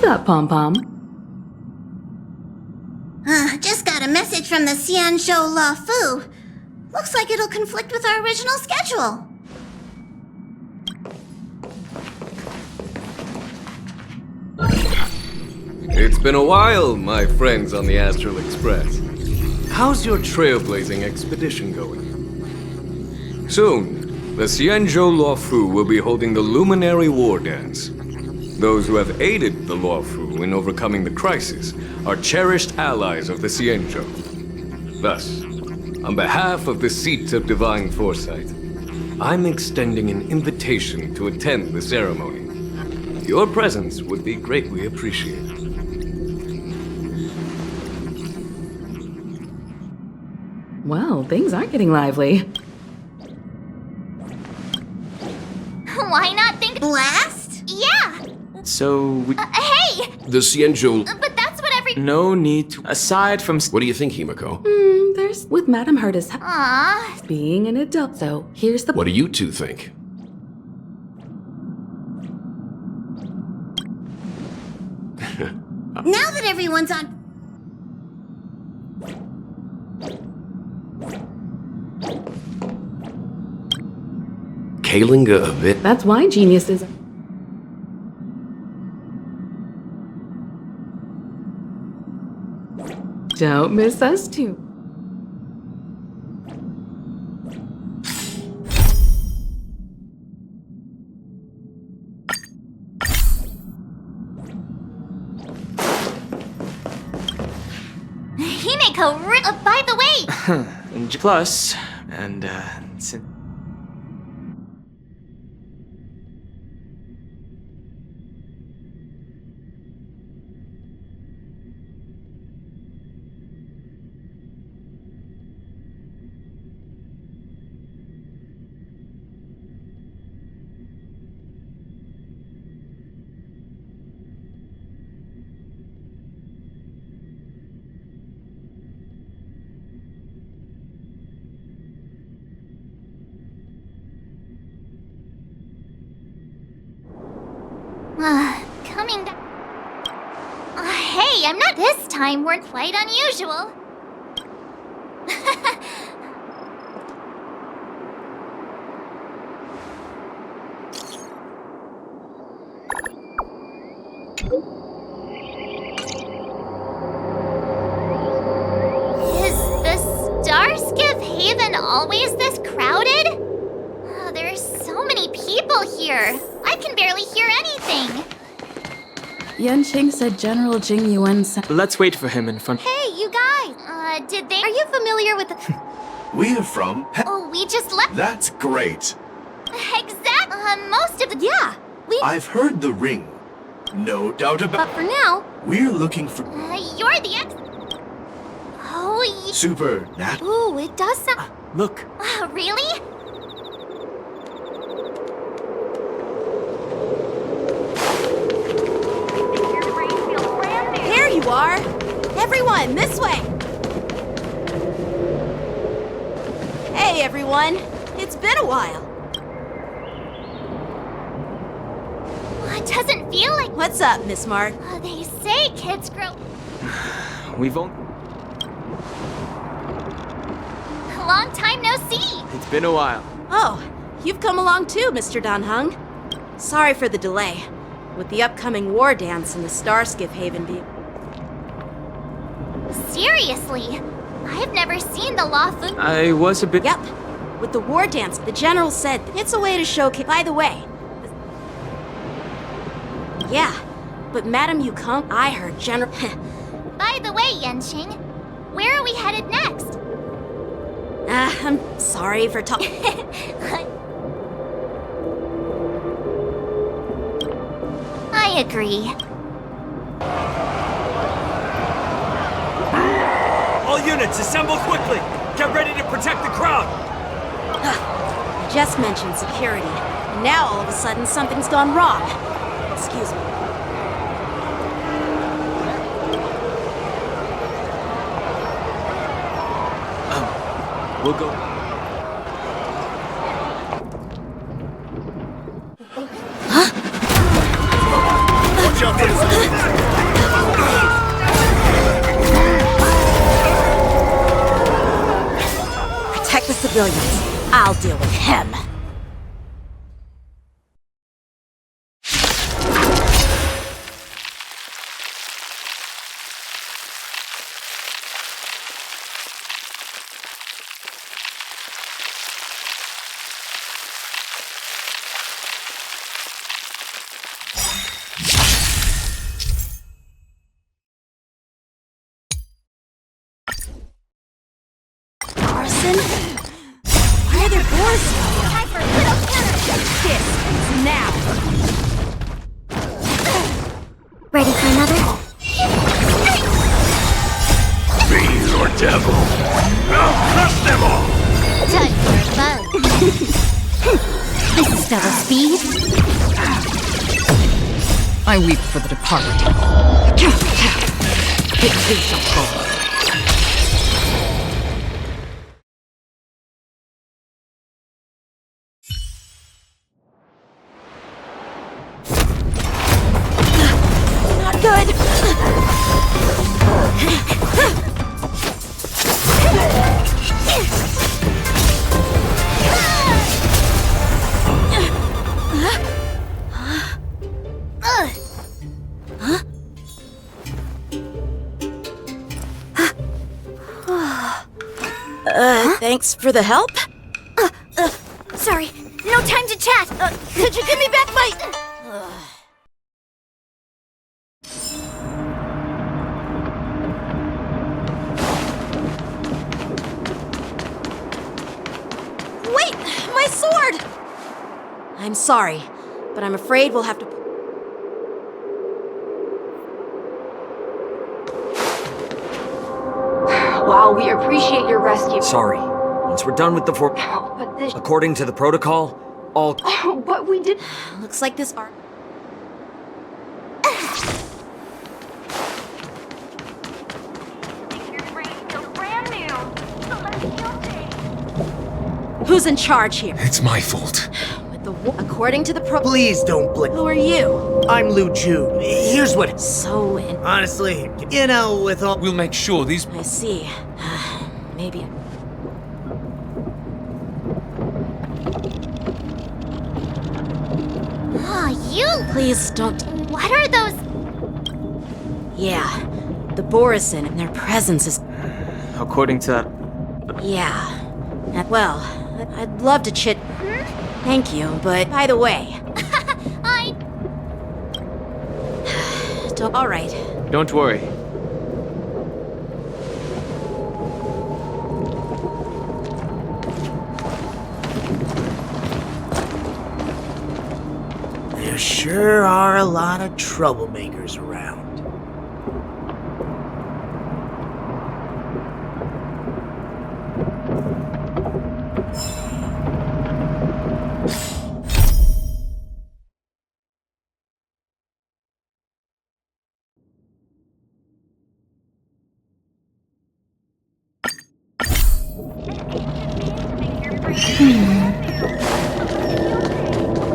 What's up, Pom-Pom? Just got a message from the Xianzhou La Fu. Looks like it'll conflict with our original schedule. It's been a while, my friends on the Astral Express. How's your trailblazing expedition going? Soon, the Xianzhou La Fu will be holding the Luminary War Dance. Those who have aided the La Fu in overcoming the crisis are cherished allies of the Xianzhou. Thus, on behalf of the Seat of Divine Foresight, I'm extending an invitation to attend the ceremony. Your presence would be greatly appreciated. Well, things aren't getting lively. Why not think Blast? Yeah! So we... Hey! The Xianzhou... But that's what every... No need to... Aside from... What do you think, Himiko? There's... With Madame Hurtis Aww. being an adult, so here's the... What do you two think? Now that everyone's on... Kalinga a bit. That's why geniuses... Don't miss us too. Himeko, by the way! And plus, and, since... Coming back. Hey, I'm not this time. We're quite unusual. Is the Starskiff Haven always this crowded? Oh, there's so many people here. I can barely hear anything. Yanqing said General Jing Yuan sent... Let's wait for him in front... Hey, you guys! Did they... Are you familiar with the... We're from Oh, we just left... That's great. Exact... most of the... Yeah, we... I've heard the ring. No doubt But about for now, We're looking for you're the ex... Oh, super nat. Ooh, it does sound... Look, Really? There you are! Everyone, this way! Hey, everyone. It's been a while. It doesn't feel like... What's up, Miss Mark? They say kids grow... we've only... Long time no see! It's been a while. Oh, you've come along too, Mr. Danheng. Sorry for the delay. With the upcoming war dance and the Starskiff Haven being... Seriously? I've never seen the Law Fu... I was a bit... Yep. With the war dance, the general said it's a way to showcase... By the way... Yeah, but Madam Yukong, I heard General... By the way, Yanqing, where are we headed next? I'm sorry for talking... I agree. All units, assemble quickly! Get ready to protect the crowd! I just mentioned security, and now all of a sudden something's gone wrong. Excuse me. We'll go... Watch out for this! civilians. I'll deal with him. Arson? Why are there boars here? Time for a little counter. This is now. Ready for another? Fiend or devil? I'll crush them all! Time for a bone. This is double speed. I weep for the departed. It too shall fall. Not good. Thanks for the help. Sorry, no time to chat. Could you give me back my... Wait! My sword! I'm sorry, but I'm afraid we'll have to... While we appreciate your rescue... Sorry. Once we're done with the But this... according to the protocol, all... Oh, but we did... Looks like this art... Who's in charge here? It's my fault. With the according to the Please don't blink. Who are you? I'm Lu Jun. Here's what. So Honestly, you know, with all. We'll make sure these. I see. Maybe. Oh, you! Please don't. What are those? Yeah, the Borison and their presence is. According to that, Yeah. Well, I'd love to chit. Thank you, but by the way. I... All right. don't worry. There sure are a lot of troublemakers around.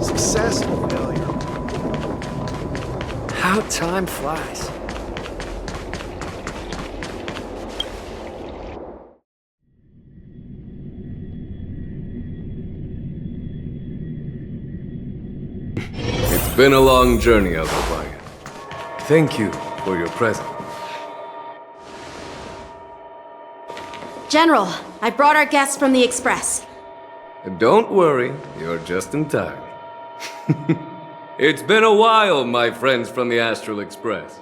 Success or failure? how time flies. It's been a long journey, Elder Ryan. Thank you for your presence. General, I brought our guests from the Express. Don't worry, you're just in time. It's been a while, my friends from the Astral Express.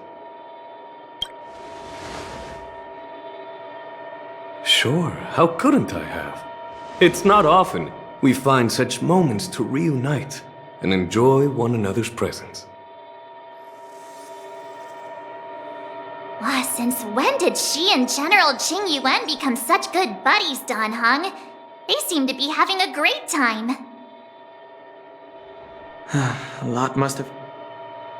Sure, how couldn't I have? It's not often we find such moments to reunite and enjoy one another's presence. Since when did she and General Jing Yuan become such good buddies, Dan Heng? They seem to be having a great time. A lot must have...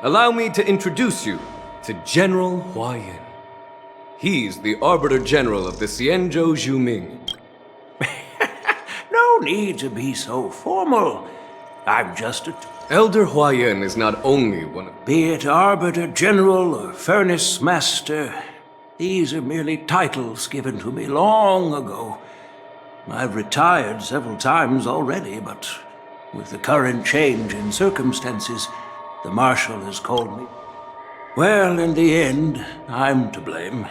Allow me to introduce you to General Huayan. He's the Arbiter General of the Xianzhou Zhuming. No need to be so formal. I'm just a... Elder Huayan is not only one of... Be it Arbiter General or Furnace Master, these are merely titles given to me long ago. I've retired several times already, but with the current change in circumstances, the Marshal has called me. Well, in the end, I'm to blame.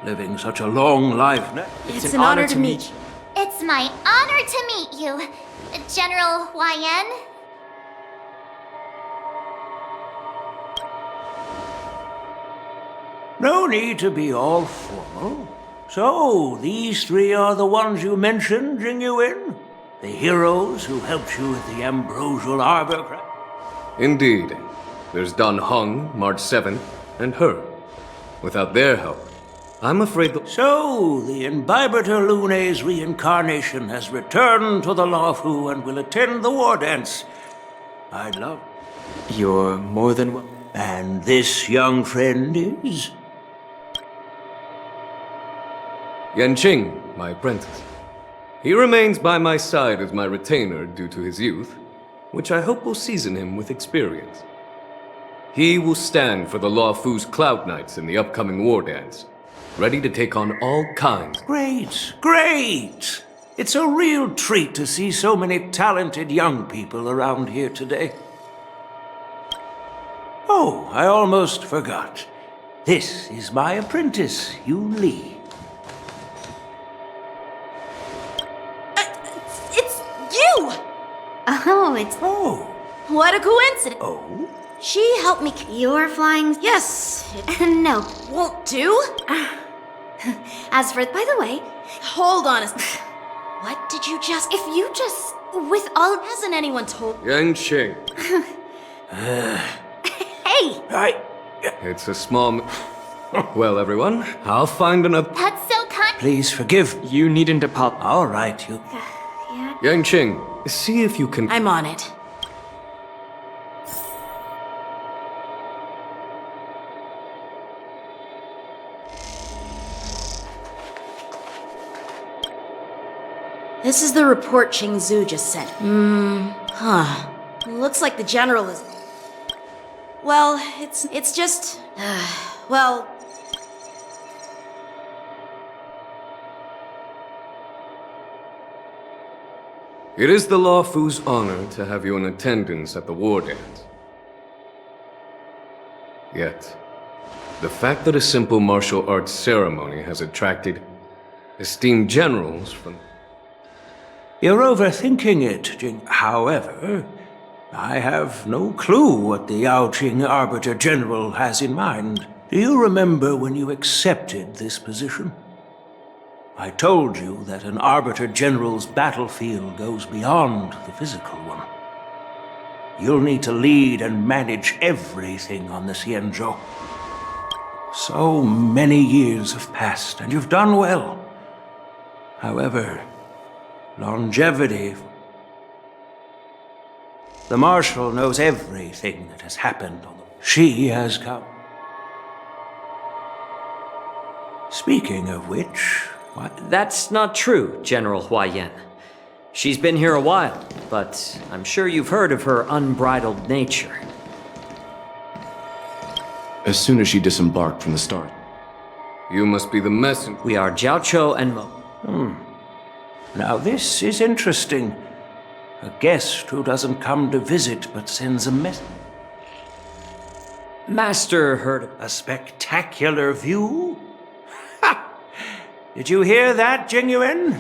Living such a long life now. It's an honor to meet you. It's my honor to meet you, General YN. No need to be all formal. So, these three are the ones you mentioned, Jingyuin? The heroes who helped you with the Ambrosial Arbor? Indeed. There's Dan Heng, March 7th, and her. Without their help, I'm afraid the... So, the Imbibitor Lune's reincarnation has returned to the Lawfu and will attend the war dance. I'd love... You're more than welcome. And this young friend is? Yanqing, my apprentice. He remains by my side as my retainer due to his youth, which I hope will season him with experience. He will stand for the Lawfu's Cloud Knights in the upcoming war dance, ready to take on all kinds. Great, great! It's a real treat to see so many talented young people around here today. Oh, I almost forgot. This is my apprentice, Yu Li. It's you! Oh, it's... Oh. What a coincidence. Oh? She helped me. You're flying... Yes. No. Won't do? As for... By the way... Hold on a... What did you just... If you just... With all... Hasn't anyone told... Yanqing. Hey! It's a small... Well, everyone, I'll find another... That's so kind... Please forgive. You needn't apologize. All right, you... Yeah? Yanqing, see if you can... I'm on it. This is the report Qingzu just sent. Looks like the general is... Well, it's just... well... It is the Lawfu's honor to have you in attendance at the war dance. Yet, the fact that a simple martial arts ceremony has attracted esteemed generals from... You're overthinking it, Jing. However, I have no clue what the Yaoqing Arbiter General has in mind. Do you remember when you accepted this position? I told you that an Arbiter General's battlefield goes beyond the physical one. You'll need to lead and manage everything on the Xianzhou. So many years have passed, and you've done well. However, longevity... The Marshal knows everything that has happened on the... She has come. Speaking of which... What? That's not true, General Huayan. She's been here a while, but I'm sure you've heard of her unbridled nature. As soon as she disembarked from the start. You must be the messenger. We are Jiaoqiu and Mo. Now this is interesting. A guest who doesn't come to visit but sends a message. Master heard a spectacular view? Ha! Did you hear that, Jingyuin?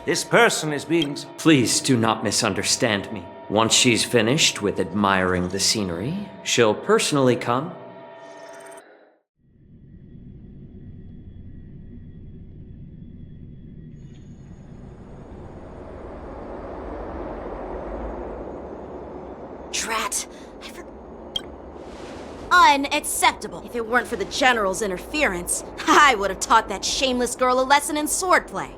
This person is being... Please do not misunderstand me. Once she's finished with admiring the scenery, she'll personally come. Drat. Unacceptable. If it weren't for the General's interference, I would have taught that shameless girl a lesson in swordplay.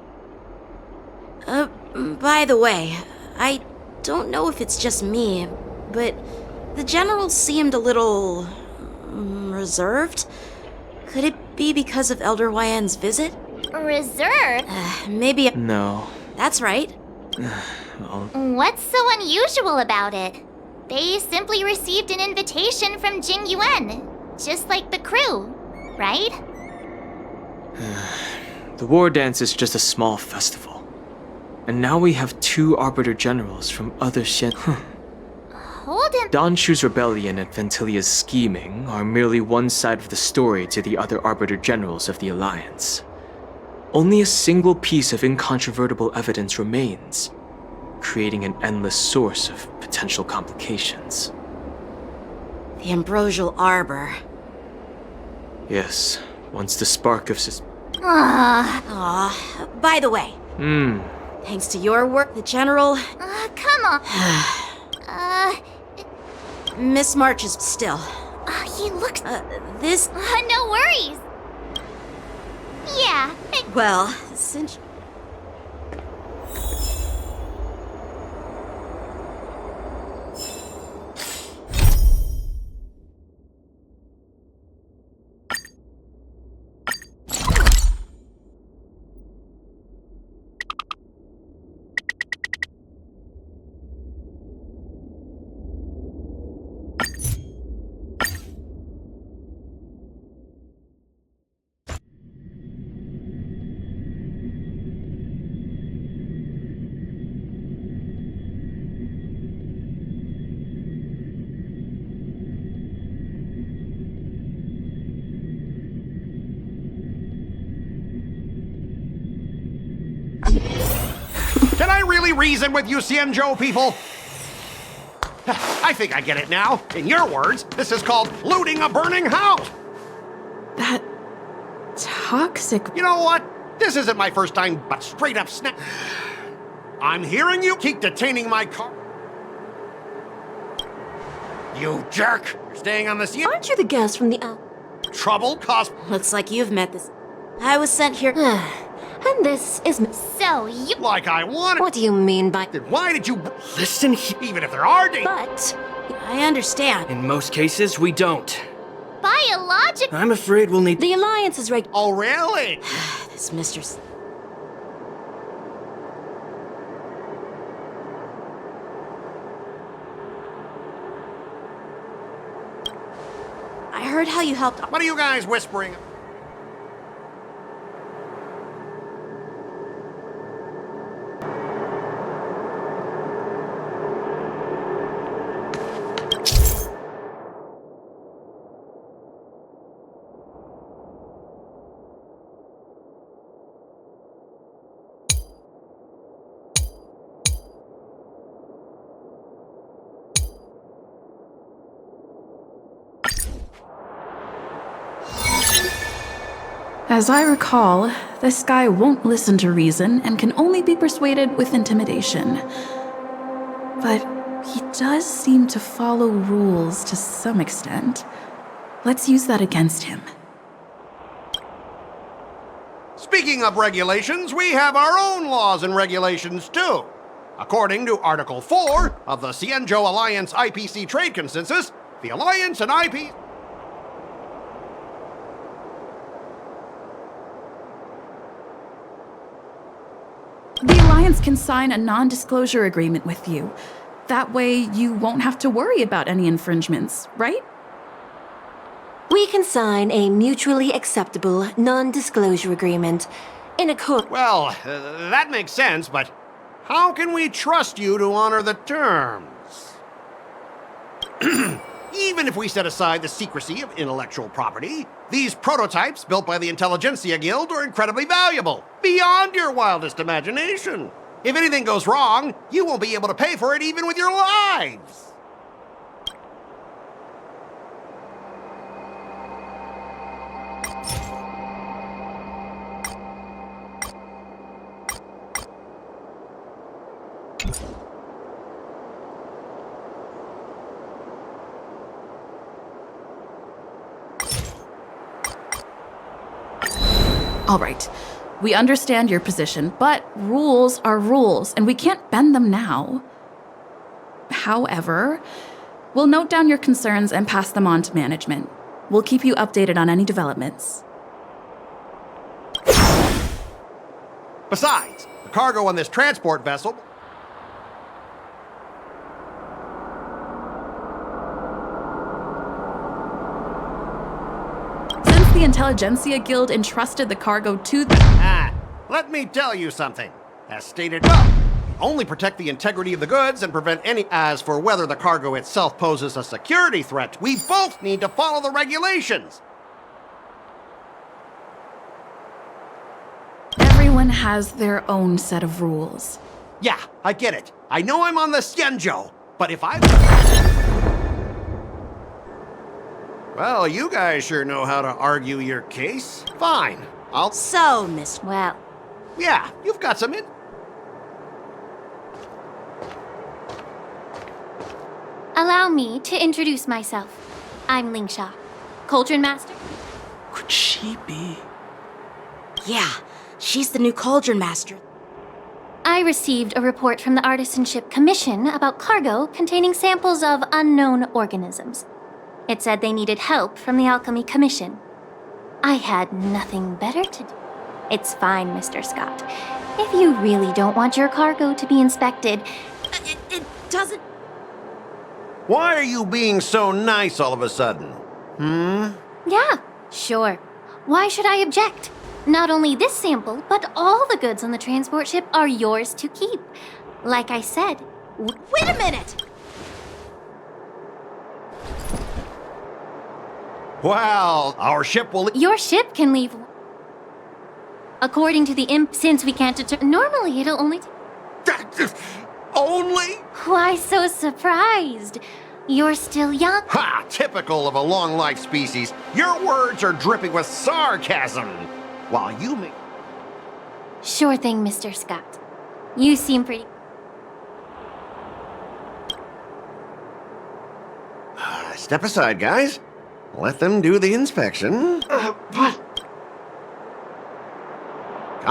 By the way, I don't know if it's just me, but the General seemed a little... reserved? Could it be because of Elder Yan's visit? Reserved? Maybe... No. That's right. What's so unusual about it? They simply received an invitation from Jing Yuan, just like the crew, right? The war dance is just a small festival. And now we have 2 Arbiter Generals from other Xian. Hold him. Don Shu's rebellion and Ventilia's scheming are merely one side of the story to the other Arbiter Generals of the Alliance. Only a single piece of incontrovertible evidence remains, creating an endless source of potential complications. The Ambrosial Arbor. Yes, once the spark of By the way, thanks to your work, the General... Come on. Miss March is still... He looks... this... no worries. Yeah. Well, since... Can I really reason with you Xianzhou people? I think I get it now. In your words, this is called looting a burning house. That... toxic... You know what? This isn't my first time, but straight up snap. I'm hearing you keep detaining my car. You jerk! You're staying on this... Aren't you the guest from the... Trouble caused... Looks like you've met this... I was sent here... And this is... So you... Like I wanted... What do you mean by... Then why did you... Listen, even if there are... But... I understand. In most cases, we don't. Biologic... I'm afraid we'll need... The Alliance is Oh, really? This mistress... I heard how you helped... What are you guys whispering? As I recall, this guy won't listen to reason and can only be persuaded with intimidation. But he does seem to follow rules to some extent. Let's use that against him. Speaking of regulations, we have our own laws and regulations too. According to Article 4 of the Xianzhou Alliance IPC Trade Consensus, the Alliance and IP... The Alliance can sign a non-disclosure agreement with you. That way, you won't have to worry about any infringements, right? We can sign a mutually acceptable non-disclosure agreement in accord... Well, that makes sense, but how can we trust you to honor the terms? Even if we set aside the secrecy of intellectual property, these prototypes built by the Intelligentsia Guild are incredibly valuable, beyond your wildest imagination. If anything goes wrong, you won't be able to pay for it even with your lives. All right, we understand your position, but rules are rules, and we can't bend them now. However, we'll note down your concerns and pass them on to management. We'll keep you updated on any developments. Besides, the cargo on this transport vessel... The Intelligentsia Guild entrusted the cargo to let me tell you something. As stated, well, only protect the integrity of the goods and prevent any. As for whether the cargo itself poses a security threat, we both need to follow the regulations. Everyone has their own set of rules. Yeah, I get it. I know I'm on the Xianzhou, but if I... Well, you guys sure know how to argue your case. Fine, I'll... So, Miss... Well, Yeah, you've got some in... allow me to introduce myself. I'm Lingsha, Cauldron Master. Could she be? Yeah, she's the new Cauldron Master. I received a report from the Artisanship Commission about cargo containing samples of unknown organisms. It said they needed help from the Alchemy Commission. I had nothing better to do. It's fine, Mr. Scott. If you really don't want your cargo to be inspected, It doesn't... Why are you being so nice all of a sudden? yeah, sure. Why should I object? Not only this sample, but all the goods on the transport ship are yours to keep. Like I said, Wait a minute! Well, our ship will... your ship can leave. According to the imp, since we can't determine. Normally, it'll only. Only? Why so surprised? You're still young. Ha! Typical of a long-life species. Your words are dripping with sarcasm. While you make... Sure thing, Mr. Scott. You seem pretty. Step aside, guys. Let them do the inspection. Come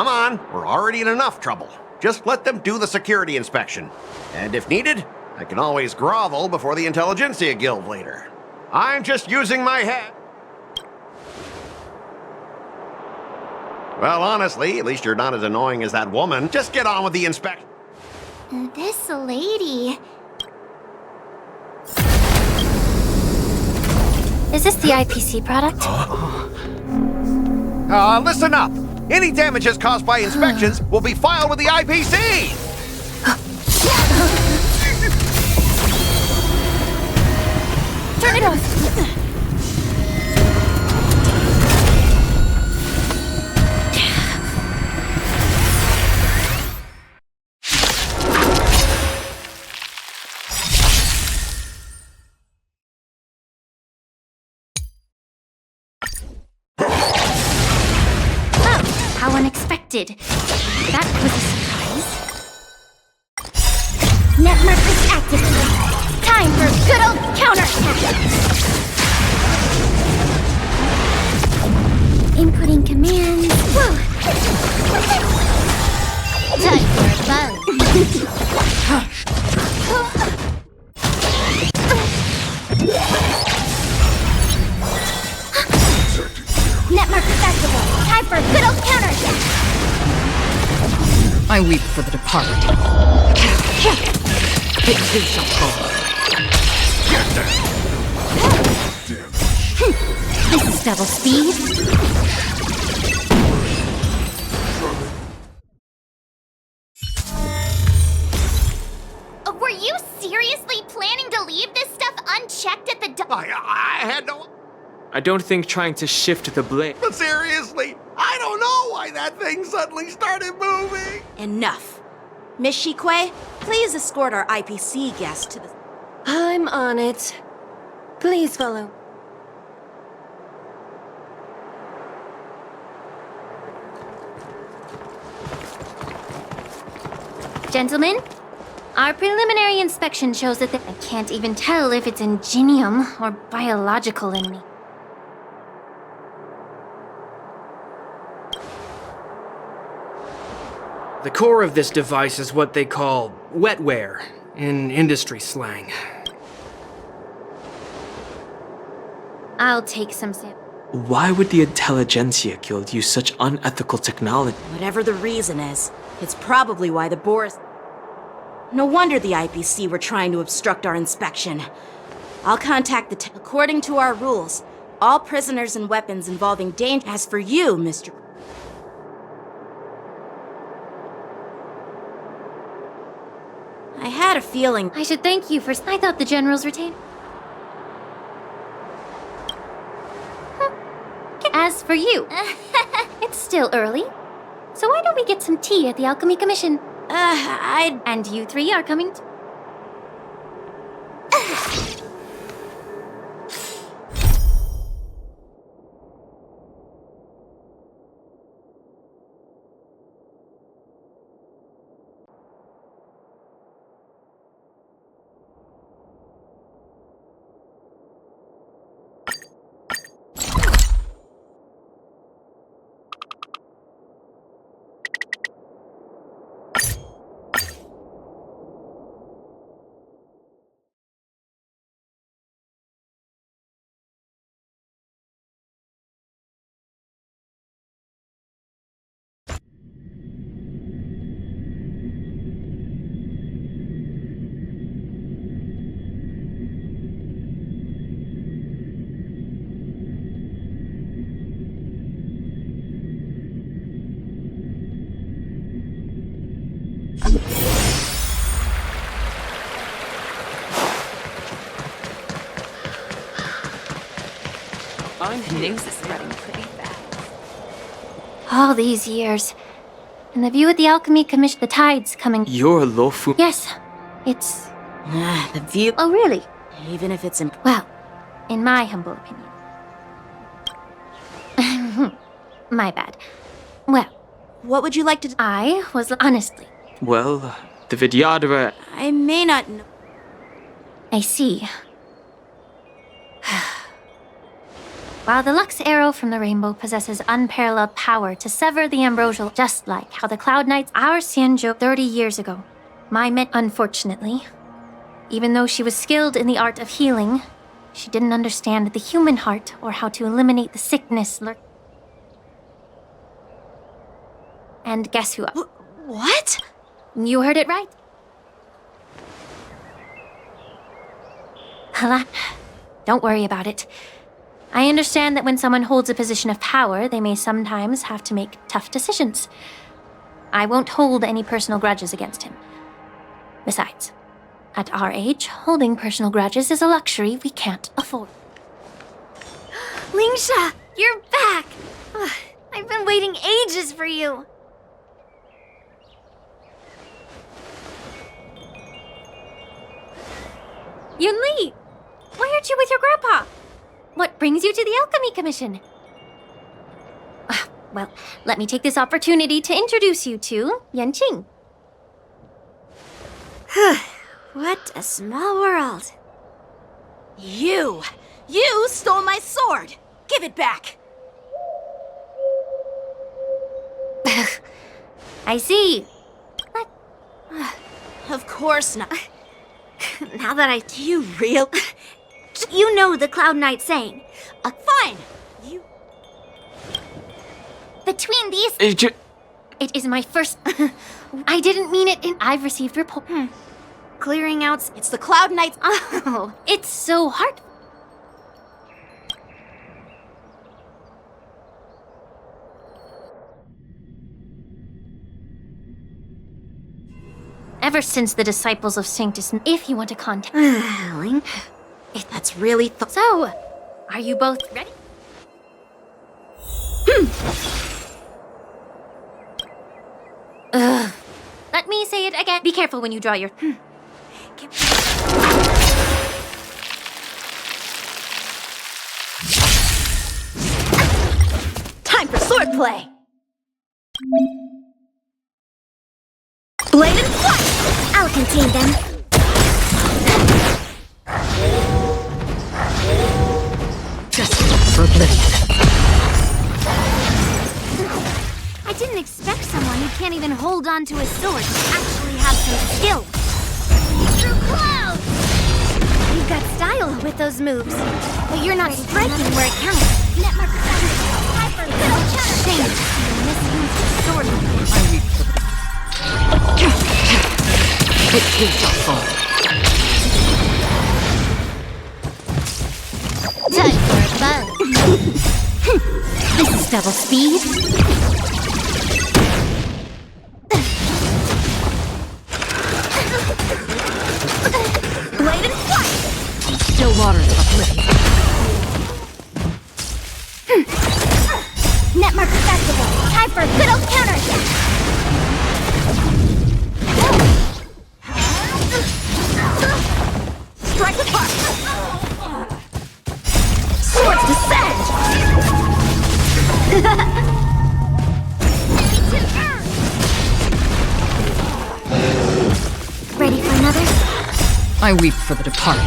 on, we're already in enough trouble. Just let them do the security inspection. And if needed, I can always grovel before the Intelligentsia Guild later. I'm just using my head. Well, honestly, at least you're not as annoying as that woman. Just get on with the inspection. This lady. Is this the IPC product? Listen up. Any damages caused by inspections will be filed with the IPC. Turn it off. How unexpected. That was a surprise. Network is activated. Time for good old counterattack. Inputting commands. Whoa. Time for a buzz. Network is activated. Time for a good old counterattack. I weep for the departed. It too shall fall. This is double speed. Were you seriously planning to leave this stuff unchecked at the I had no... I don't think trying to shift the blame. But seriously, I don't know why that thing suddenly started moving. Enough. Miss Shikue, please escort our IPC guest to the... I'm on it. Please follow. Gentlemen, our preliminary inspection shows that I can't even tell if it's ingenium or biological in me. The core of this device is what they call wetware in industry slang. I'll take some samples. Why would the Intelligentsia Guild use such unethical technology? Whatever the reason is, it's probably why the Boris... No wonder the IPC were trying to obstruct our inspection. I'll contact the... According to our rules, all prisoners and weapons involving danger... As for you, Mr... I had a feeling. I should thank you for. I thought the generals retained. As for you, it's still early. So why don't we get some tea at the Alchemy Commission? And you three are coming. The news is spreading pretty fast. All these years. And the view at the Alchemy Commission, the tide's coming. You're a Lofu. Yes, it's. The view. Oh, really? Even if it's Well, in my humble opinion. My bad. Well, what would you like to do? I was honestly. Well, the Vidyadhara. I may not know. I see. While the Lux Arrow from the Rainbow possesses unparalleled power to sever the ambrosial, just like how the Cloud Knights, our Xianzhou 30 years ago, unfortunately, even though she was skilled in the art of healing, she didn't understand the human heart or how to eliminate the sickness. And guess who? What? You heard it right. Hala, don't worry about it. I understand that when someone holds a position of power, they may sometimes have to make tough decisions. I won't hold any personal grudges against him. Besides, at our age, holding personal grudges is a luxury we can't afford. Lingsha, you're back! Ugh, I've been waiting ages for you. Yunli! Why aren't you with your grandpa? What brings you to the Alchemy Commission? Well, let me take this opportunity to introduce you to Yanqing. What a small world. You stole my sword! Give it back! I see. Of course not. Now that I... Do you real... You know the Cloud Knight saying. Fine! Between these... It is my first... I didn't mean it in... I've received report... Clearing out... It's the Cloud Knights... Oh, it's so hard... Ever since the disciples of Sanctus... If you want to contact... Link... That's really... So, are you both ready? Let me say it again. Be careful when you draw your... Time for swordplay! Blade and flash! I'll contain them. Just for oblivion. I didn't expect someone who can't even hold on to a sword to actually have some skill. Through clouds! You've got style with those moves, but you're not striking where it counts. Netmark shame to see you misuse your sword like this. I weep for the... It too shall fall. Time for a buzz. This is double speed. I weep for the departed.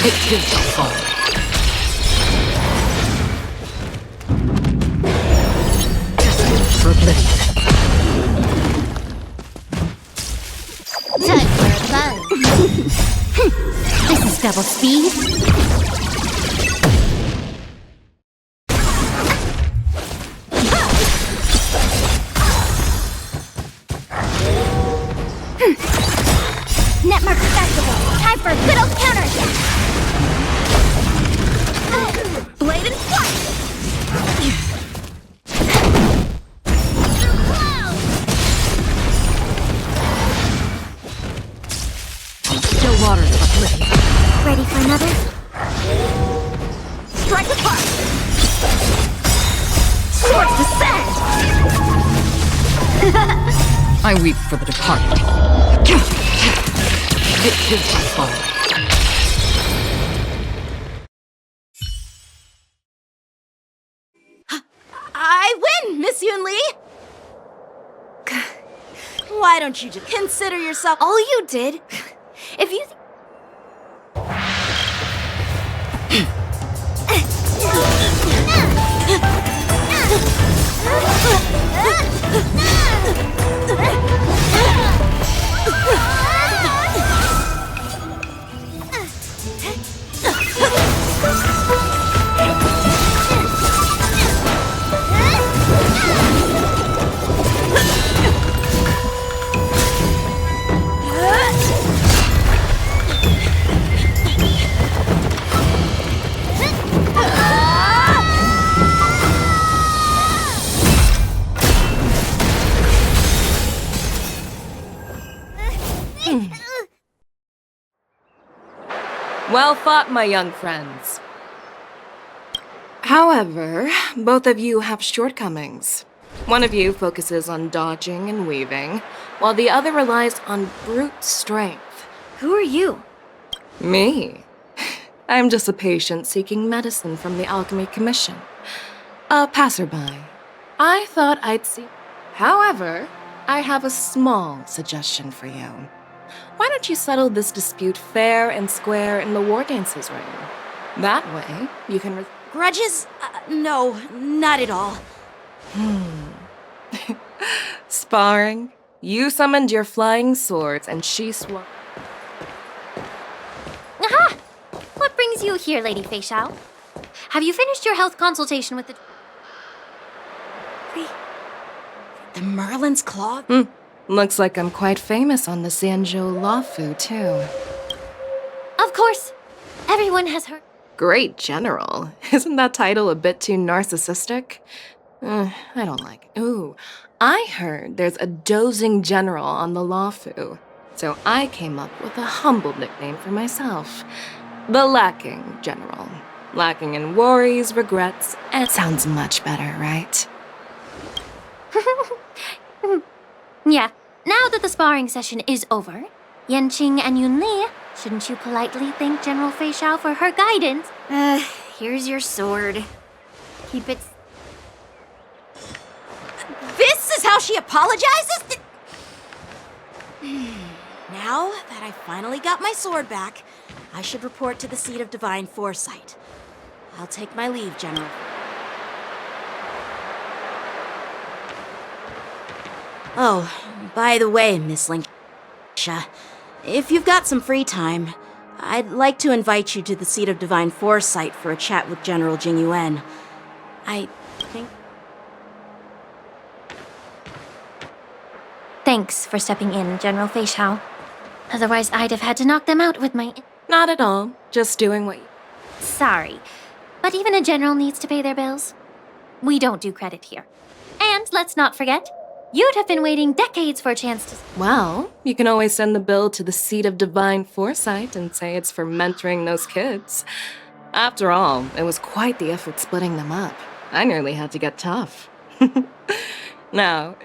It too shall fall. Destined for oblivion. Time for a buzz. This is double speed. Netmark Festival. Time for a good old counter attack. Blade and flight. Still waters of oblivion. Ready for another? Strike apart. Swords descend. I weep for the departed. It too shall fall. I win, Miss Yun Li! Why don't you just consider yourself all you did? If you... Well fought, my young friends. However, both of you have shortcomings. One of you focuses on dodging and weaving, while the other relies on brute strength. Who are you? Me? I'm just a patient seeking medicine from the Alchemy Commission. A passerby. I thought I'd see... However, I have a small suggestion for you. Why don't you settle this dispute fair and square in the War Dances ring? That way, you can... Grudges? No, not at all. Sparring? You summoned your flying swords and she swung... Aha! What brings you here, Lady Fei Xiao? Have you finished your health consultation with the... The Merlin's Claw? Looks like I'm quite famous on the Sanzhou Luofu, too. Of course. Everyone has heard... Great General. Isn't that title a bit too narcissistic? I don't like it. Ooh, I heard there's a dozing general on the Luofu, so I came up with a humble nickname for myself. The Lacking General. Lacking in worries, regrets, and... It sounds much better, right? Yeah. Now that the sparring session is over, Yanqing and Yun Li, shouldn't you politely thank General Fei Xiao for her guidance? Here's your sword. Keep it... This is how she apologizes? Now that I finally got my sword back, I should report to the seat of Divine Foresight. I'll take my leave, General. Oh, by the way, Miss Linksha, if you've got some free time, I'd like to invite you to the seat of Divine Foresight for a chat with General Jing Yuan. I think... Thanks for stepping in, General Fei Xiao. Otherwise, I'd have had to knock them out with my... Not at all. Just doing what you... Sorry, but even a general needs to pay their bills. We don't do credit here. And let's not forget, you'd have been waiting decades for a chance to... Well, you can always send the bill to the seat of Divine Foresight and say it's for mentoring those kids. After all, it was quite the effort splitting them up. I nearly had to get tough. Now...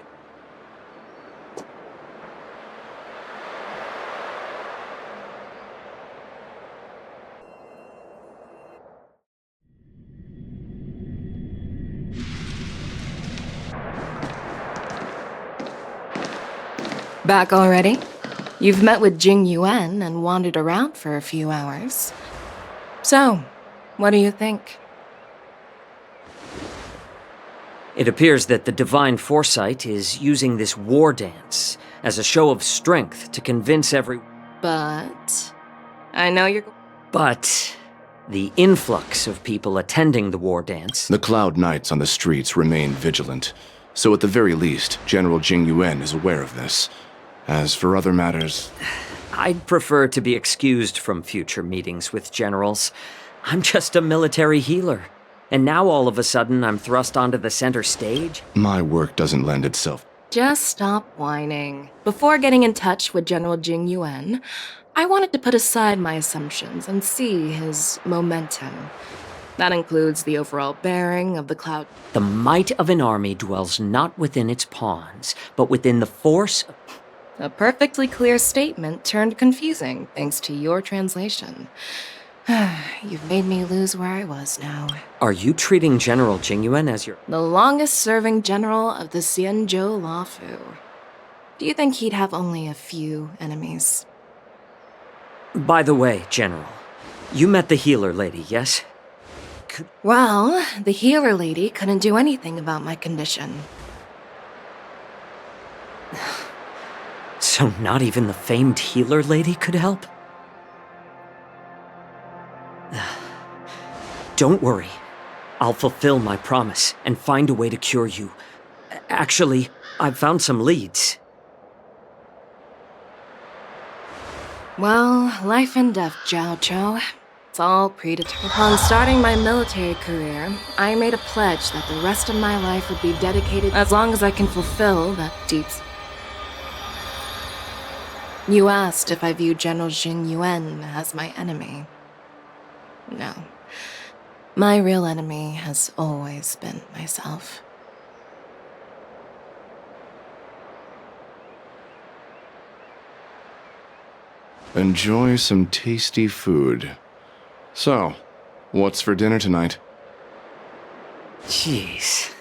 Back already? You've met with Jing Yuan and wandered around for a few hours. So, what do you think? It appears that the Divine Foresight is using this war dance as a show of strength to convince But... I know you're... But the influx of people attending the war dance... The Cloud Knights on the streets remain vigilant, so at the very least, General Jing Yuan is aware of this. As for other matters... I'd prefer to be excused from future meetings with generals. I'm just a military healer. And now all of a sudden I'm thrust onto the center stage? My work doesn't lend itself. Just stop whining. Before getting in touch with General Jing Yuan, I wanted to put aside my assumptions and see his momentum. That includes the overall bearing of the Cloud. The might of an army dwells not within its pawns, but within the force... A perfectly clear statement turned confusing thanks to your translation. You've made me lose where I was now. Are you treating General Jing Yuan as your... The longest-serving general of the Xianzhou Lawfu. Do you think he'd have only a few enemies? By the way, General, you met the healer lady, yes? Well, the healer lady couldn't do anything about my condition. So not even the famed healer lady could help? Don't worry. I'll fulfill my promise and find a way to cure you. Actually, I've found some leads. Well, life and death, Zhao Chou. It's all predetermined. Upon starting my military career, I made a pledge that the rest of my life would be dedicated as long as I can fulfill that deep... You asked if I view General Jing Yuan as my enemy. No. My real enemy has always been myself. Enjoy some tasty food. So, what's for dinner tonight? Jeez.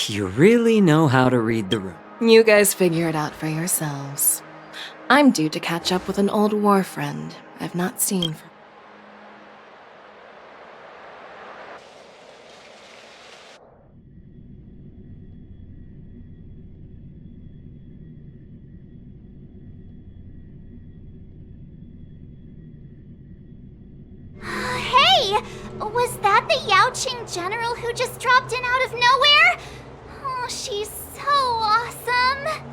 You really know how to read the room. You guys figure it out for yourselves. I'm due to catch up with an old war friend I've not seen for... Hey! Was that the Yaoqing general who just dropped in out of nowhere? Oh, she's so awesome!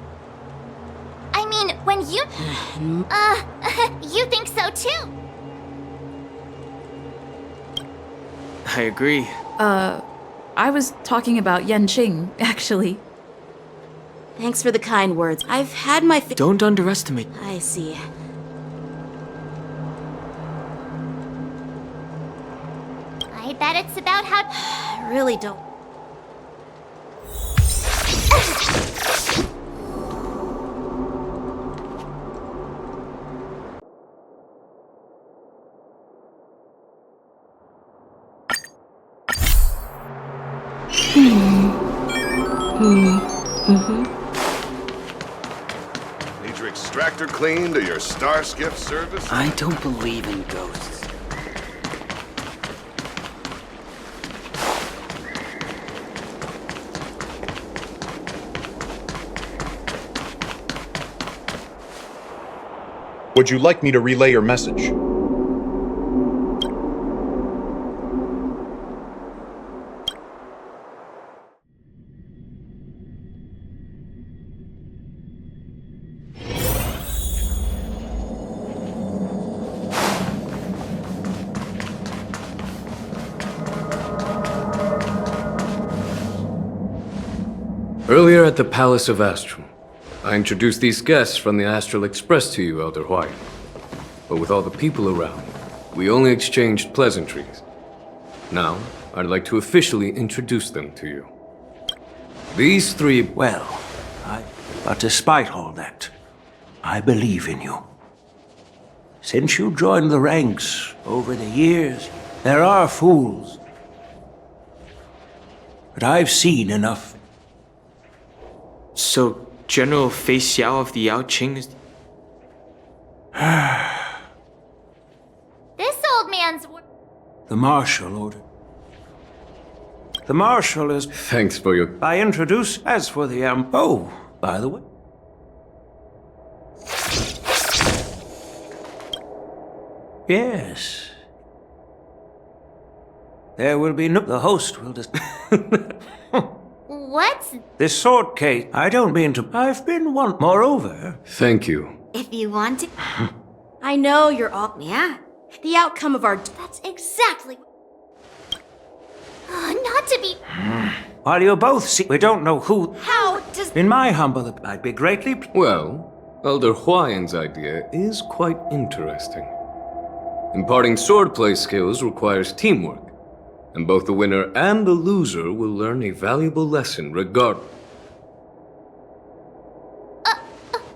I mean, when you... you think so too? I agree. I was talking about Yanqing, actually. Thanks for the kind words. I've had my... Don't underestimate. I see. I bet it's about how... I really don't... Need your extractor cleaned or your star skiff service? I don't believe in ghosts. Would you like me to relay your message? Earlier at the Palace of Astral, I introduced these guests from the Astral Express to you, Elder White. But with all the people around, we only exchanged pleasantries. Now, I'd like to officially introduce them to you. These three... Well, but despite all that, I believe in you. Since you joined the ranks over the years, there are fools. But I've seen enough. So, General Fei Xiao of the Yaoqing is... This old man's... The Marshal ordered. The Marshal is... Thanks for your... I introduce as for the Oh, by the way. Yes. There will be no... The host will just... What's... This sword case, I don't mean to... I've been one... Moreover... Thank you. If you want to... I know you're all... Yeah? The outcome of our... That's exactly... Not to be... While you both see... We don't know who... How does... In my humble... I'd be greatly... Well, Elder Huayan's idea is quite interesting. Imparting swordplay skills requires teamwork, and both the winner and the loser will learn a valuable lesson regardless.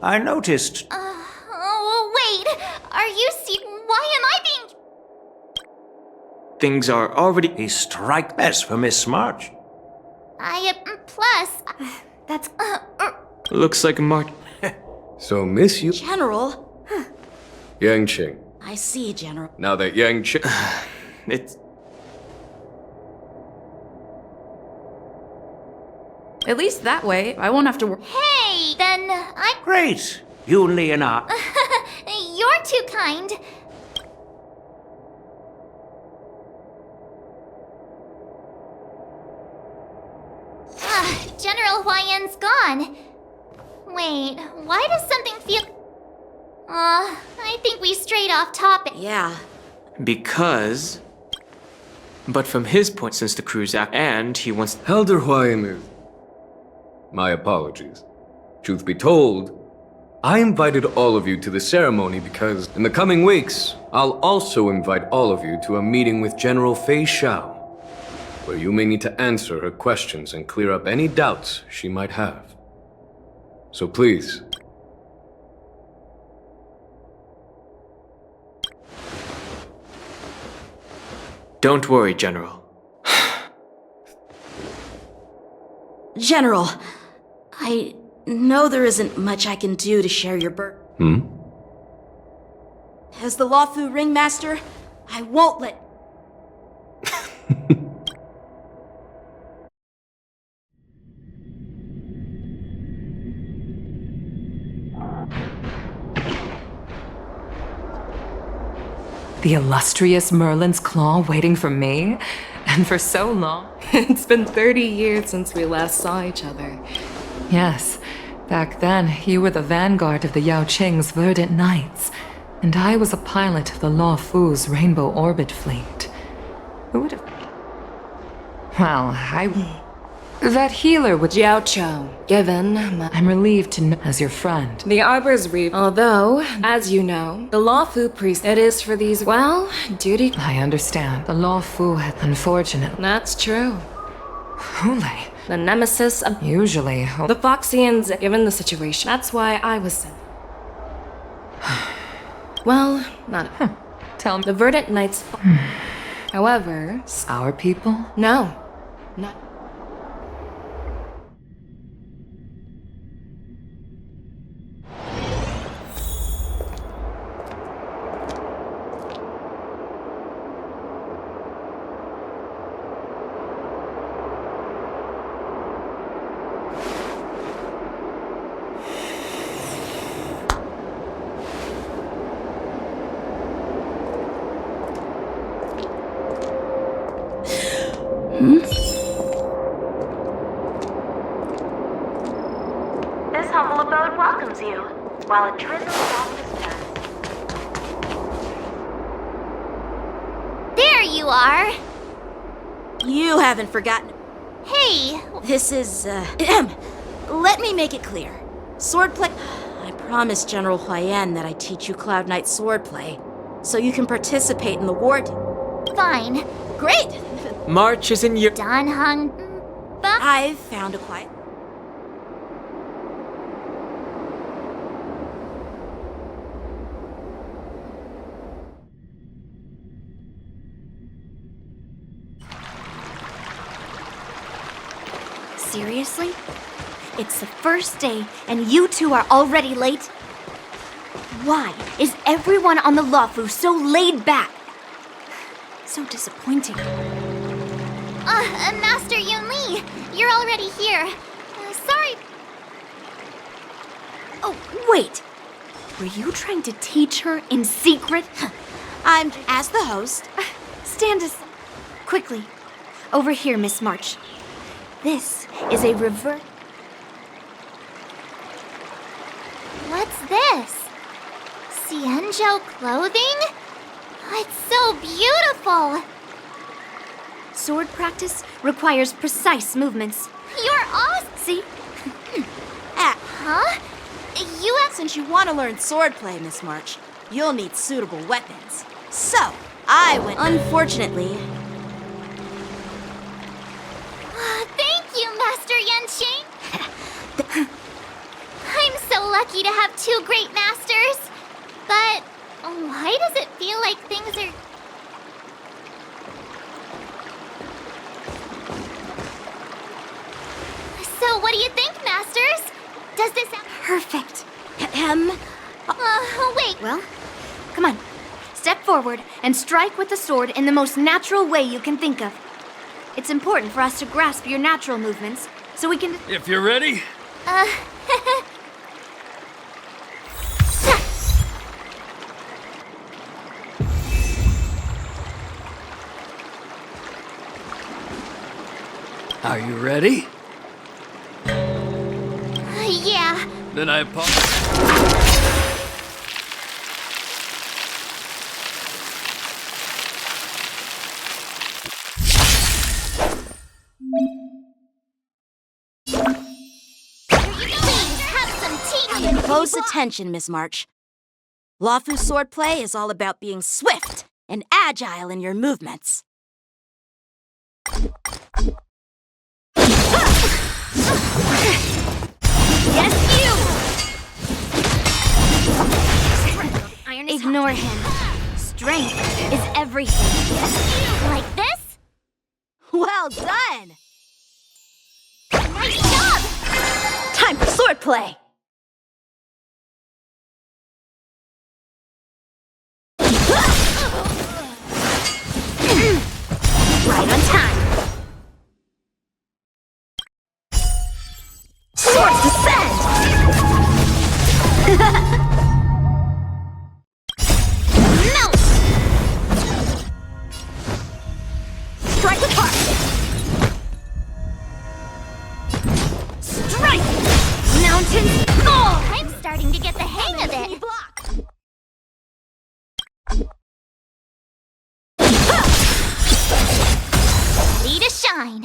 I noticed... wait! Are you Why am I being... Things are already... He strike best for Miss March. Plus... That's... Looks like March... So, Miss you... General? Yang Qing. I see, General. Now that Yang Qing... It's... At least that way, I won't have to work. Hey! Then I'm... Great! You and Leonard. You're too kind. General Huayan's gone. Wait, why does something feel... I think we strayed off topic. Yeah. Because... But from his point, since the crew's act, and he wants... Elder Huayan, my apologies. Truth be told, I invited all of you to the ceremony because in the coming weeks, I'll also invite all of you to a meeting with General Fei Xiao, where you may need to answer her questions and clear up any doubts she might have. So please. Don't worry, General. General, I know there isn't much I can do to share your burden. As the Lawfu Ringmaster, I won't let... The illustrious Merlin's Claw waiting for me? And for so long? It's been 30 years since we last saw each other. Yes, back then you were the vanguard of the Yao Qing's Verdant Knights, and I was a pilot of the Law Fu's Rainbow Orbit Fleet. Who would have... Well, that healer would... Jiao Chou, given... I'm relieved to know as your friend. The Arbor's Reef. Although, as you know, the Law Fu priest, it is for these, well, duty... I understand. The Law Fu had... Unfortunate. That's true. Hule. The nemesis of... Usually... The Foxians, given the situation. That's why I was sent. Well, not... Tell me... The Verdant Knights... However... Our people? No. Not... This humble abode welcomes you, while a drizzle of office does. There you are. You haven't forgotten... Hey. This is, let me make it clear. Swordplay... I promised General Huayan that I'd teach you Cloud Knight swordplay, so you can participate in the war... Fine. Great! March is in your... Done hung... I've found a quiet... Seriously? It's the first day, and you two are already late? Why is everyone on the Lawfu so laid back? So disappointing. Master Yunli, you're already here. Sorry. Oh, wait. Were you trying to teach her in secret? I'm, as the host. Stand aside. Quickly. Over here, Miss March. This is a revert. What's this? Xianzhou clothing? It's so beautiful! Sword practice requires precise movements. You're awesome! See? Huh? You have... Since you want to learn swordplay, Miss March, you'll need suitable weapons. So, I went... Unfortunately... Thank you, Master Yanqing! I'm so lucky to have two great masters. But why does it feel like things are... So what do you think, masters? Does this... Perfect. Wait. Well, come on. Step forward and strike with the sword in the most natural way you can think of. It's important for us to grasp your natural movements, so we can... If you're ready. Are you ready? Yeah. Then I apologize. Please have some tea. Close attention, Miss March. Lawfu swordplay is all about being swift and agile in your movements. Yes, you! Ignore him. Strength is everything. Like this? Well done! Nice job! Time for swordplay! Right on time. Swords descend! Melt! Strike apart! Strike! Mountain! Oh! I'm starting to get the hang of it. Ready to shine.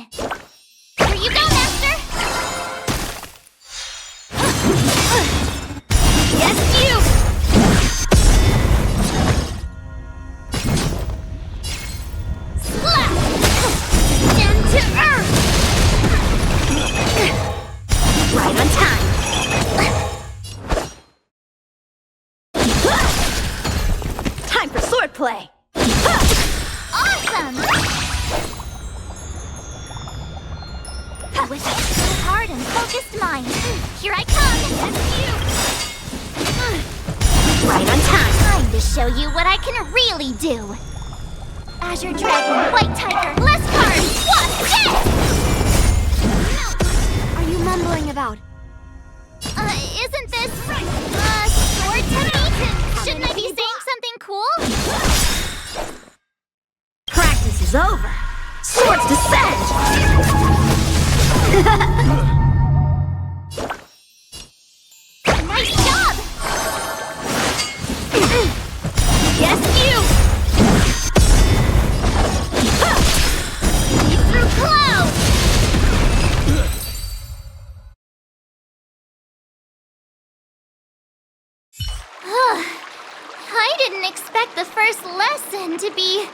Here you go, Master! Yes, you! Slap! Down to earth! Right on time. Time for swordplay! Awesome! With a hard and focused mind. Here I come! Right on time. Time to show you what I can really do. Azure Dragon, White Tiger, less cards! What's this? Are you mumbling about? Isn't this, sword technique? Shouldn't I be saying something cool? Practice is over. Swords descend! Nice job! Yes, you! Leap through clouds! I didn't expect the first lesson to be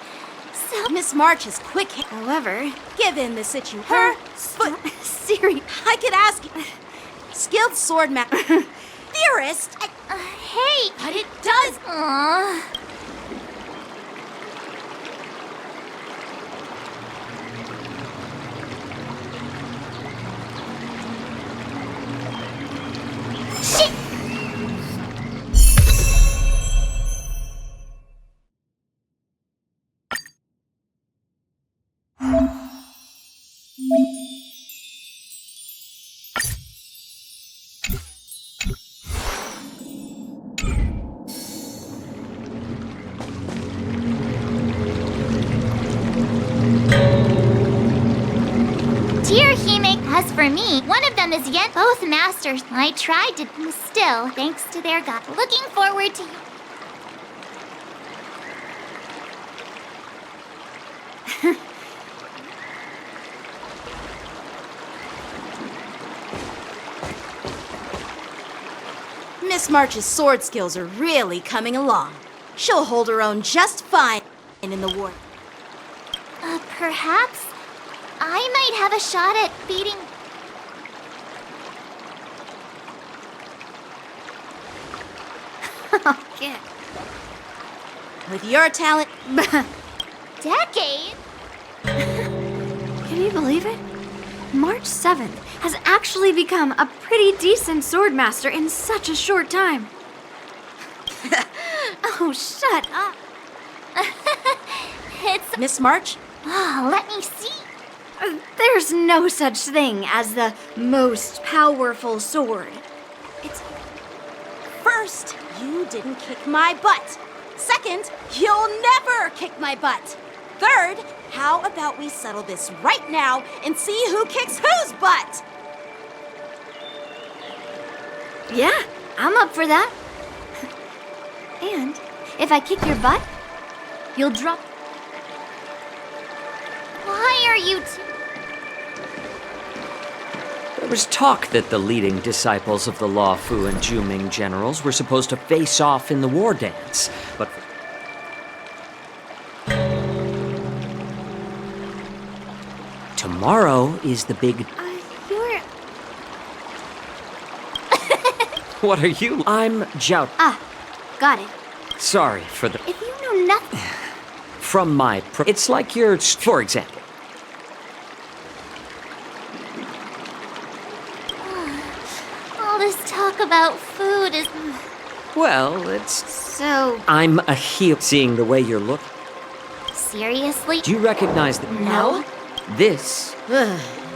so... Miss March is quick. However, given the situation, Siri, I could ask you. Skilled sword theorist. Hey, but it does. Aww. for me. One of them is yet both masters. I tried to, still, thanks to their god. Looking forward to you. Miss March's sword skills are really coming along. She'll hold her own just fine in the war. Perhaps I might have a shot at beating... Okay. With your talent... Decade? Can you believe it? March 7th has actually become a pretty decent swordmaster in such a short time. Oh, shut up. It's... Miss March? Oh, let me see. There's no such thing as the most powerful sword. It's... First, you didn't kick my butt. Second, you'll never kick my butt. Third, how about we settle this right now and see who kicks whose butt? Yeah, I'm up for that. And if I kick your butt, you'll drop... Why are you There was talk that the leading disciples of the Law Fu and Juming generals were supposed to face off in the war dance, but... Tomorrow is the big... You're... What are you? I'm Zhao... Ah, got it. Sorry for the... If you know nothing... From my... It's like you're... For example... All this talk about food is... Well, it's... So... I'm a heel. Seeing the way you're looking... Seriously? Do you recognize that... No. This...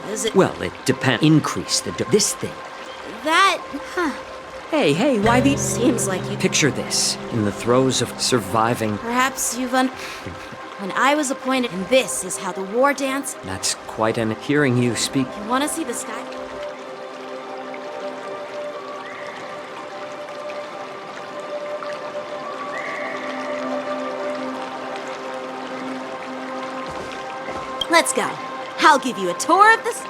Is it... Well, it depends. Increase the... This thing. That... Huh. Hey, why the... Seems like you... Picture this. In the throes of surviving... Perhaps you've When I was appointed, and this is how the war dance... That's quite an... Hearing you speak... You want to see the sky? Let's go. I'll give you a tour of this.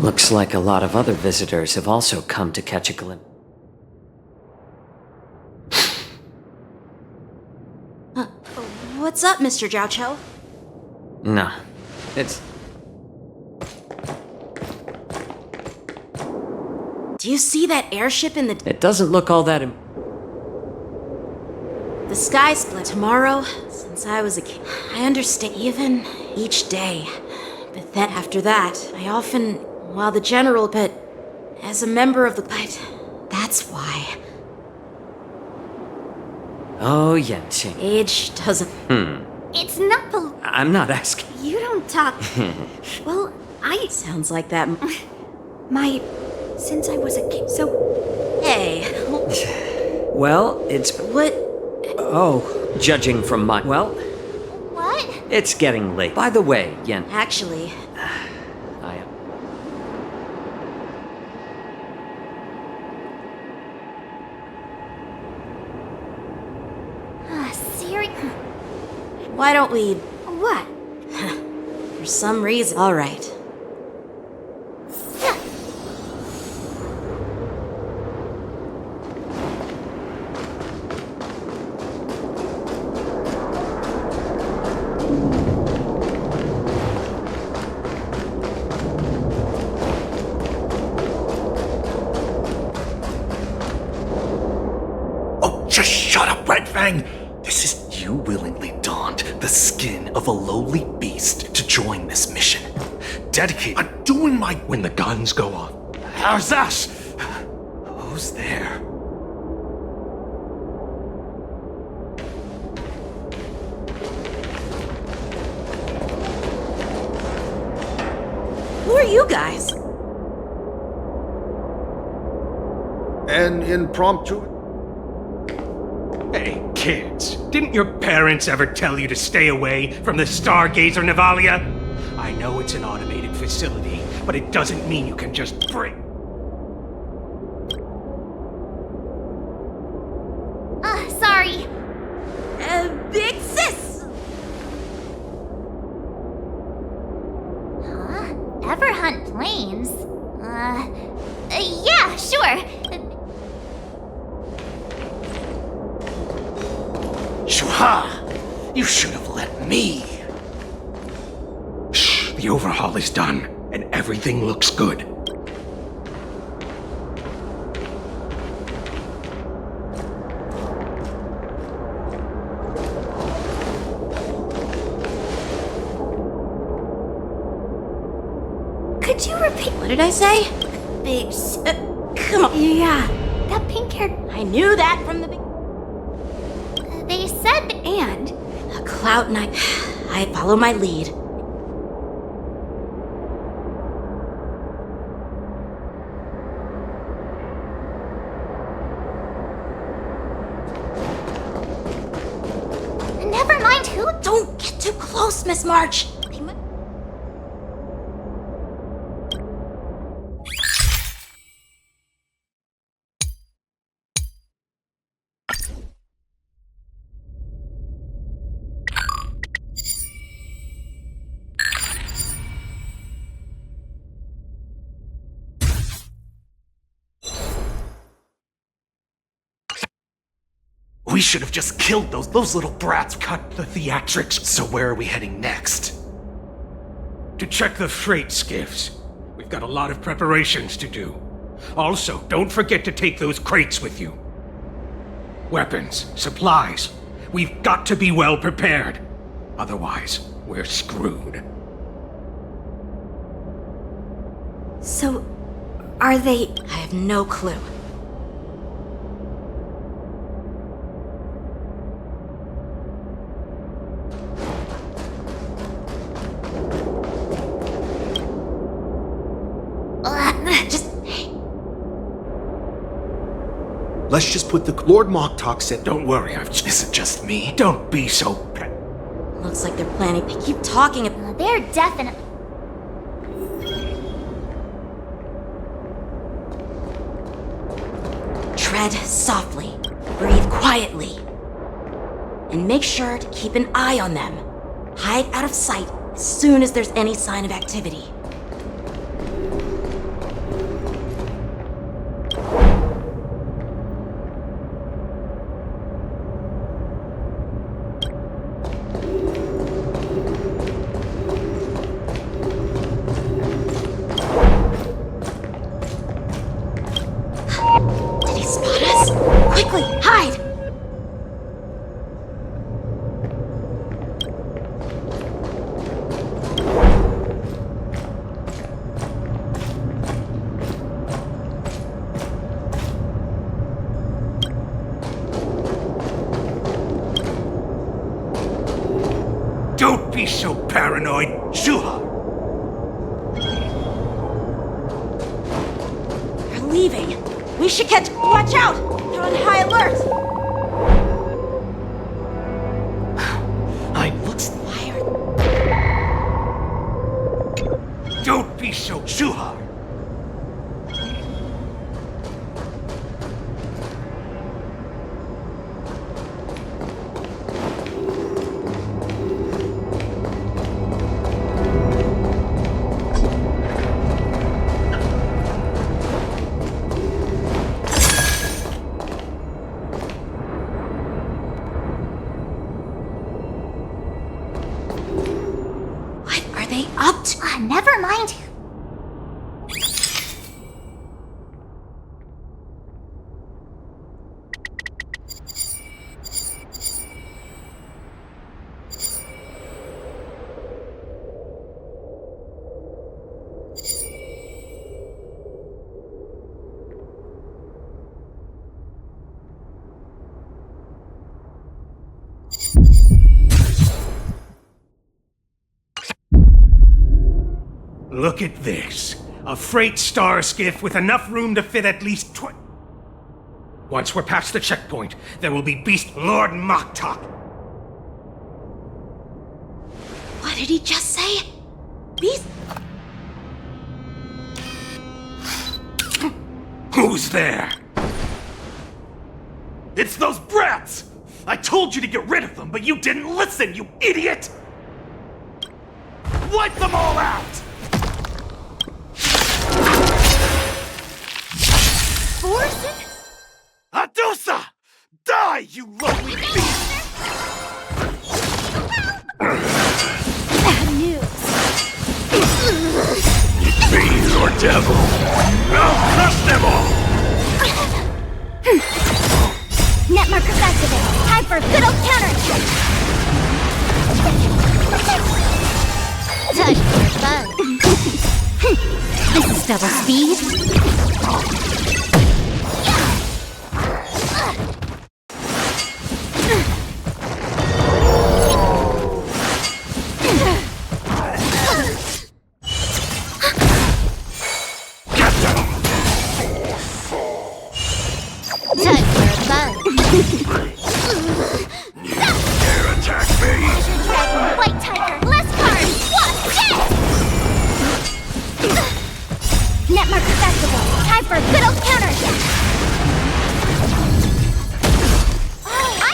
Looks like a lot of other visitors have also come to catch a glimpse. What's up, Mr. Jiaoqiu? No, it's... Do you see that airship in the... It doesn't look all that... The sky split tomorrow, since I was a kid. I understand even each day. But then after that, I often... While the general, but... As a member of the... But that's why. Oh, Yenqing. Age doesn't... It's not the... I'm not asking. You don't talk... Well, I... Sounds like that... Since I was a kid, so... Hey... Well, it's... What... Oh, judging from my... Well... What? It's getting late. By the way, Yen... Actually... I... Siri... Why don't we... What? For some reason... All right. Oh, just shut up, Red Fang! This is you willingly donned the skin of a lowly beast to join this mission. Dedicated. I'm doing my... When the guns go off. How's that? Who's there? Who are you guys? An impromptu. Hey, kids, didn't your parents ever tell you to stay away from the Stargazer, Navalia? I know it's an automated facility, but it doesn't mean you can just break. Sorry. Big sis! Huh? Ever hunt planes? Yeah, sure. Shuha! You should have let me. Shh, the overhaul is done, and everything looks good. Could you repeat? What did I say? Big come on. Yeah, that pink hair. I knew that from the They said. And A clout and I follow my lead. Never mind who. Don't get too close, Miss March. We should have just killed those little brats. Cut the theatrics. So where are we heading next? To check the freight skiffs. We've got a lot of preparations to do. Also, don't forget to take those crates with you. Weapons, supplies. We've got to be well prepared. Otherwise, we're screwed. So, are they... I have no clue. Let's just put the Lord Moktok said. Don't worry, Is it just me? Don't be so... Looks like they're planning... They keep talking... They're definitely. Tread softly. Breathe quietly. And make sure to keep an eye on them. Hide out of sight as soon as there's any sign of activity. Did he spot us? Quickly, hide! Don't be so paranoid, Shuha! They're leaving. We should catch... Watch out! They're on high alert! Don't be so... Shuha! Look at this. A freight star skiff with enough room to fit at least 20. Once we're past the checkpoint, there will be Beast Lord Moktok. What did he just say? Beast? Who's there? It's those brats! I told you to get rid of them, but you didn't listen, you idiot! Wipe them all out! Borson? Adusa! Die, you lowly beast! Bad news. Fiend or devil? I'll crush them all! Net markers activated. Time for a good old counterattack. Touch for fun. This is double speed. Dare attack me! Azure Dragon, White Tiger, less cards! What? Yes! Net markers activated. Time for a good old counterattack. I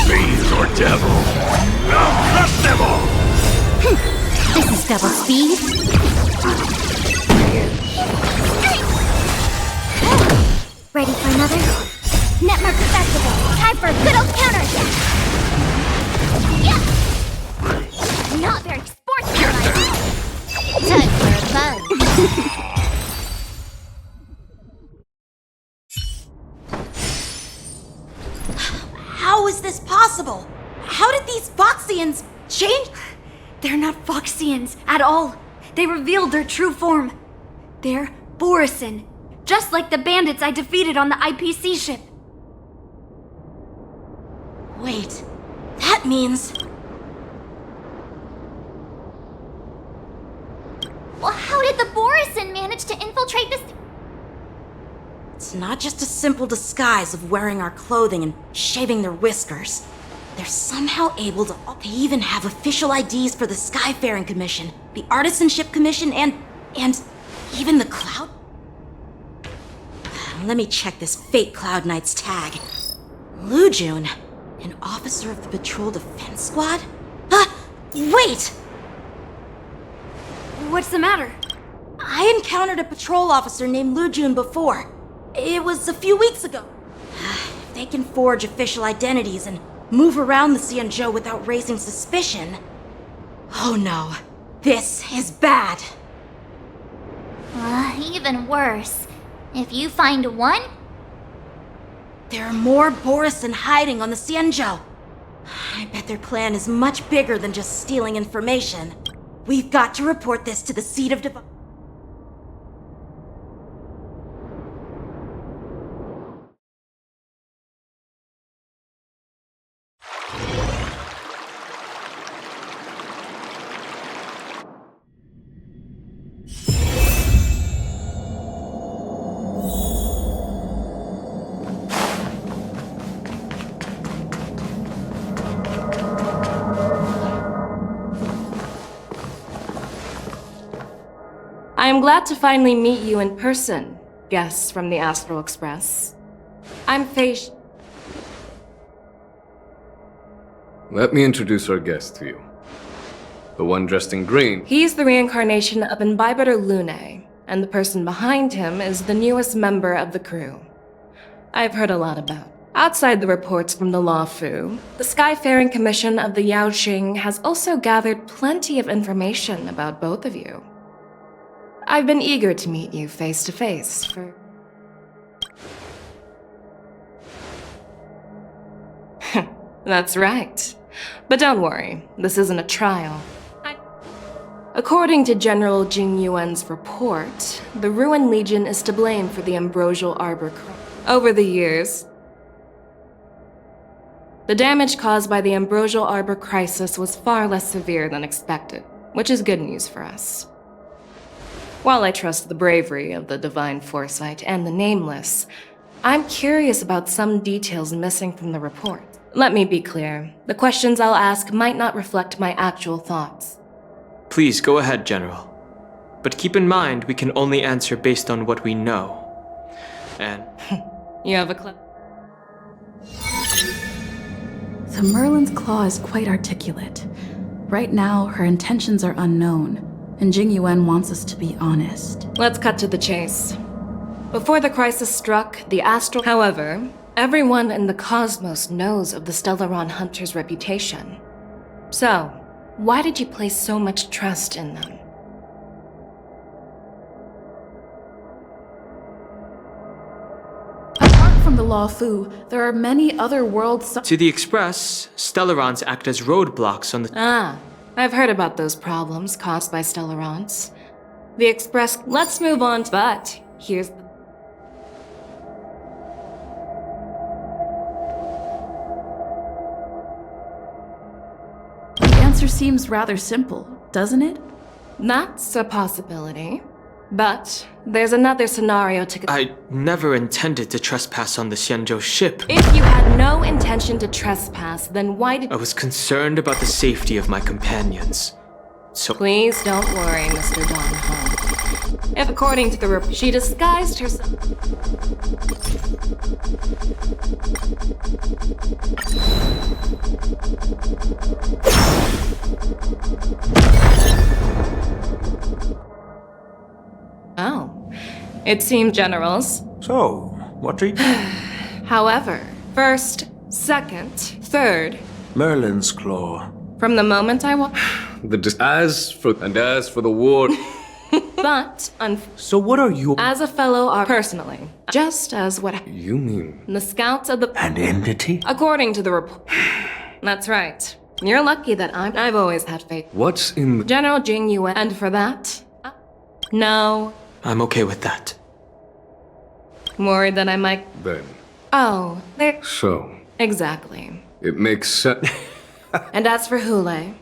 Fiend or devil? I'll crush them all! This is double speed. Ready for another? Net markers activated. Time for a good old counterattack. Yeah! Not very sportsmanlike. Time for fun. How is this possible? How did these Foxians change? They're not Foxians at all. They revealed their true form. They're Borison, just like the bandits I defeated on the IPC ship. Wait, that means... Well, how did the Borison manage to infiltrate this? It's not just a simple disguise of wearing our clothing and shaving their whiskers. They're somehow able to... They even have official IDs for the Skyfaring Commission, the Artisanship Commission, and even the Cloud... Let me check this fake Cloud Knight's tag. Lujun, an officer of the Patrol Defense Squad? Wait! What's the matter? I encountered a patrol officer named Lujun before. It was a few weeks ago. If they can forge official identities and move around the Xianzhou without raising suspicion... Oh no, this is bad. Even worse. If you find one... There are more Borison hiding on the Xianzhou. I bet their plan is much bigger than just stealing information. We've got to report this to the Seat of Divine... I am glad to finally meet you in person, guests from the Astral Express. I'm Feish. Let me introduce our guest to you. The one dressed in green. He's the reincarnation of Imbibitor Lune, and the person behind him is the newest member of the crew. I've heard a lot about. Outside the reports from the Law Fu, the Skyfaring Commission of the Yaoqing has also gathered plenty of information about both of you. I've been eager to meet you face to face for... That's right. But don't worry, this isn't a trial. According to General Jing Yuan's report, the Ruin Legion is to blame for the Ambrosial Arbor crime. Over the years, The damage caused by the Ambrosial Arbor crisis was far less severe than expected, which is good news for us. While I trust the bravery of the Divine Foresight and the Nameless, I'm curious about some details missing from the report. Let me be clear. The questions I'll ask might not reflect my actual thoughts. Please go ahead, General. But keep in mind, we can only answer based on what we know. And... You have a clue? The Merlin's claw is quite articulate. Right now, her intentions are unknown, and Jing Yuan wants us to be honest. Let's cut to the chase. Before the crisis struck, the astral... However, everyone in the cosmos knows of the Stellaron Hunter's reputation. So, why did you place so much trust in them? Apart from the Law Fu, there are many other worlds... To the Express, Stellarons act as roadblocks on the... Ah, I've heard about those problems caused by Stellarons. The Express... Let's move on, but here's the... The answer seems rather simple, doesn't it? That's a possibility. But there's another scenario to... I never intended to trespass on the Xianzhou ship. If you had no intention to trespass, then why did... I was concerned about the safety of my companions. So... Please don't worry, Mr. Don Hung. If according to the report, she disguised herself... Oh. It seemed generals. So, what do you... However, first, second, third... Merlin's claw. From the moment I wa... As for the war... But, So what are you... as a fellow personally, just as what... You mean... The scouts of the... An entity? According to the report... That's right. You're lucky that I've always had faith. What's in... General Jing Yuan, and for that... No. I'm okay with that. Worried that I might... Then... Oh, there... So... Exactly. It makes sense... And as for Hule...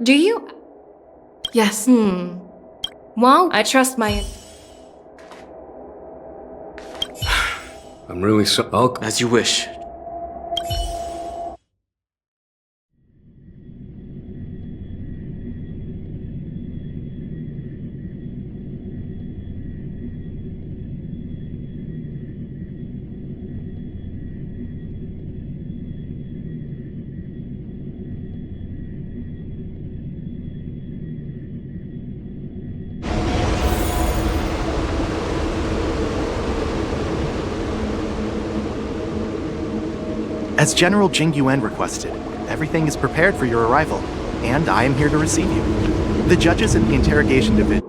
Do you... Yes. Well, I trust my... I'm really so... As you wish. As General Jing Yuan requested, everything is prepared for your arrival, and I am here to receive you. The judges in the interrogation division...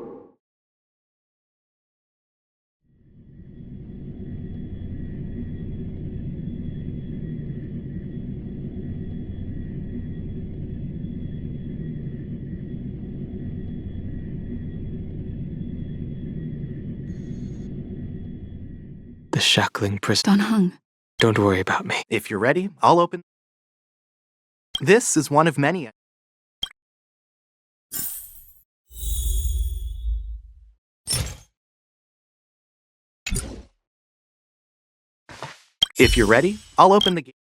The shackling prison. Don Hung. Don't worry about me. If you're ready, I'll open... This is one of many... If you're ready, I'll open the gate.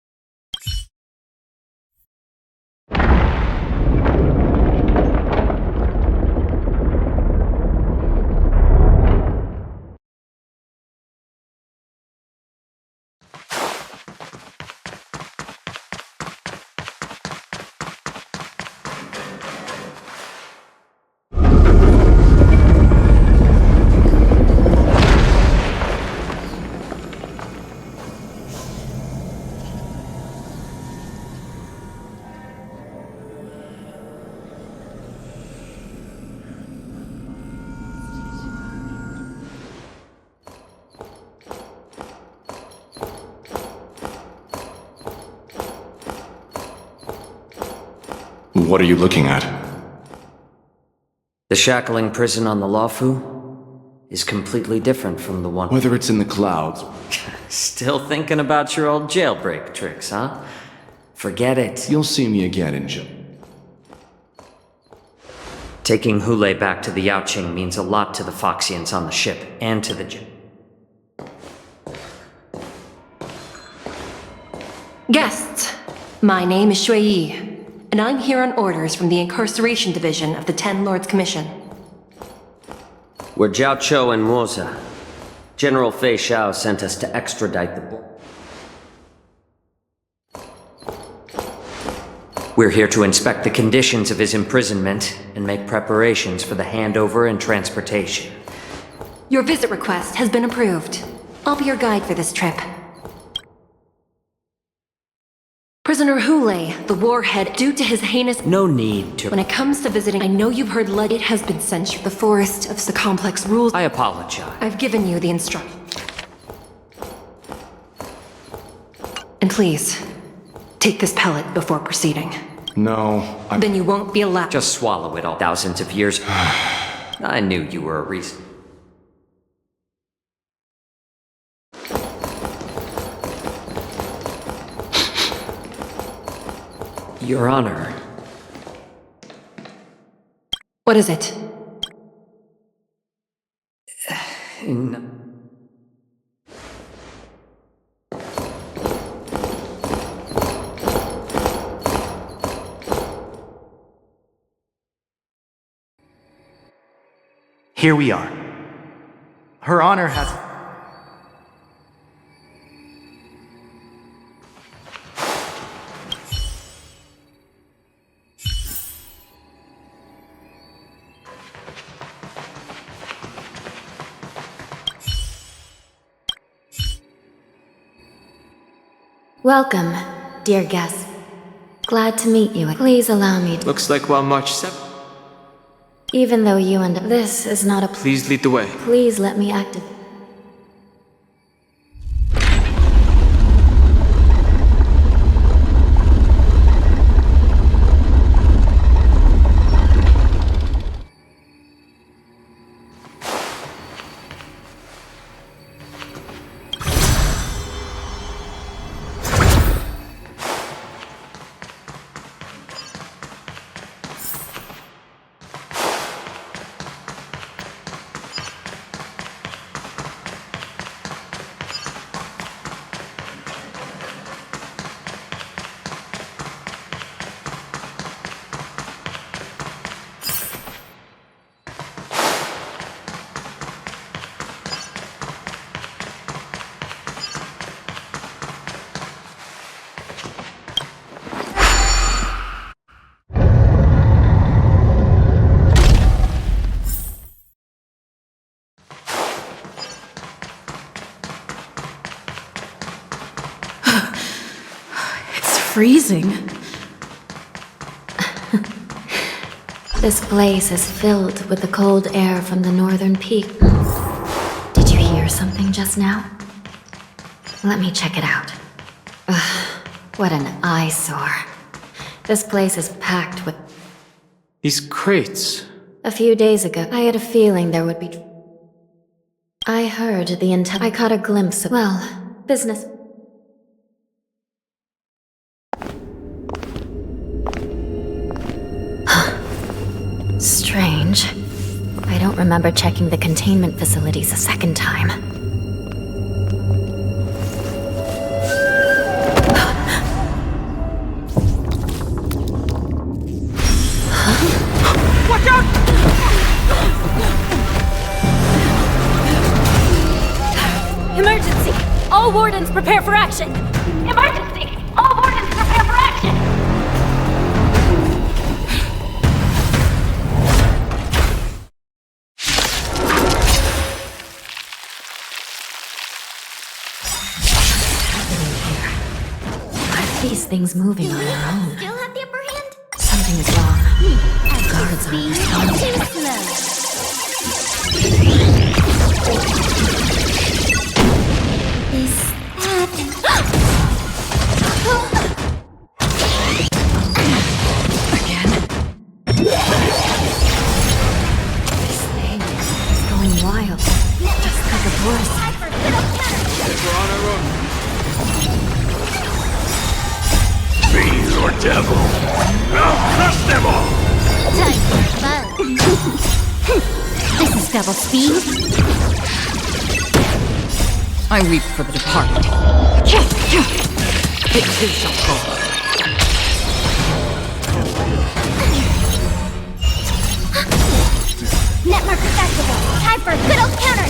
What are you looking at? The shackling prison on the Lawfu? is completely different from the one. Whether it's in the clouds. Still thinking about your old jailbreak tricks, huh? Forget it. You'll see me again in jail. Taking Hule back to the Yaoqing means a lot to the Foxians on the ship, and to the Guests, my name is Shui Yi, and I'm here on orders from the Incarceration Division of the Ten Lords Commission. We're Jiao Cho and Moza. General Fei Xiao sent us to extradite the boy. We're here to inspect the conditions of his imprisonment and make preparations for the handover and transportation. Your visit request has been approved. I'll be your guide for this trip. Prisoner Hule, the warhead, due to his heinous— No need to— When it comes to visiting, I know you've heard it has been censured. The forest of the complex rules— I apologize. I've given you the instruction. And please, take this pellet before proceeding. No, Then you won't be allowed— Just swallow it all. Thousands of years. I knew you were a reason. Your Honor. What is it? Here we are. Her Honor has... Welcome, dear guest. Glad to meet you. Please allow me to— Looks like we're on March 7th. Even though you and— This is not a— Please lead the way. Please let me activate. Freezing. This place is filled with the cold air from the northern peak. Did you hear something just now? Let me check it out. Ugh, what an eyesore. This place is packed with— These crates. A few days ago, I had a feeling there would be— I heard the I caught a glimpse of— well, business— Strange. I don't remember checking the containment facilities a second time. Watch out! Emergency! All wardens prepare for action! Emergency! All wardens prepare for action! These things moving on their own. Still have the upper hand? Something is wrong. Guards aren't responding. Too slow. This happened. Again? This thing is going wild. devil! I'll crush them all! Time for fun. This is double speed. I weep for the departed. It too shall fall. Netmark accessible. Time for a good old counter.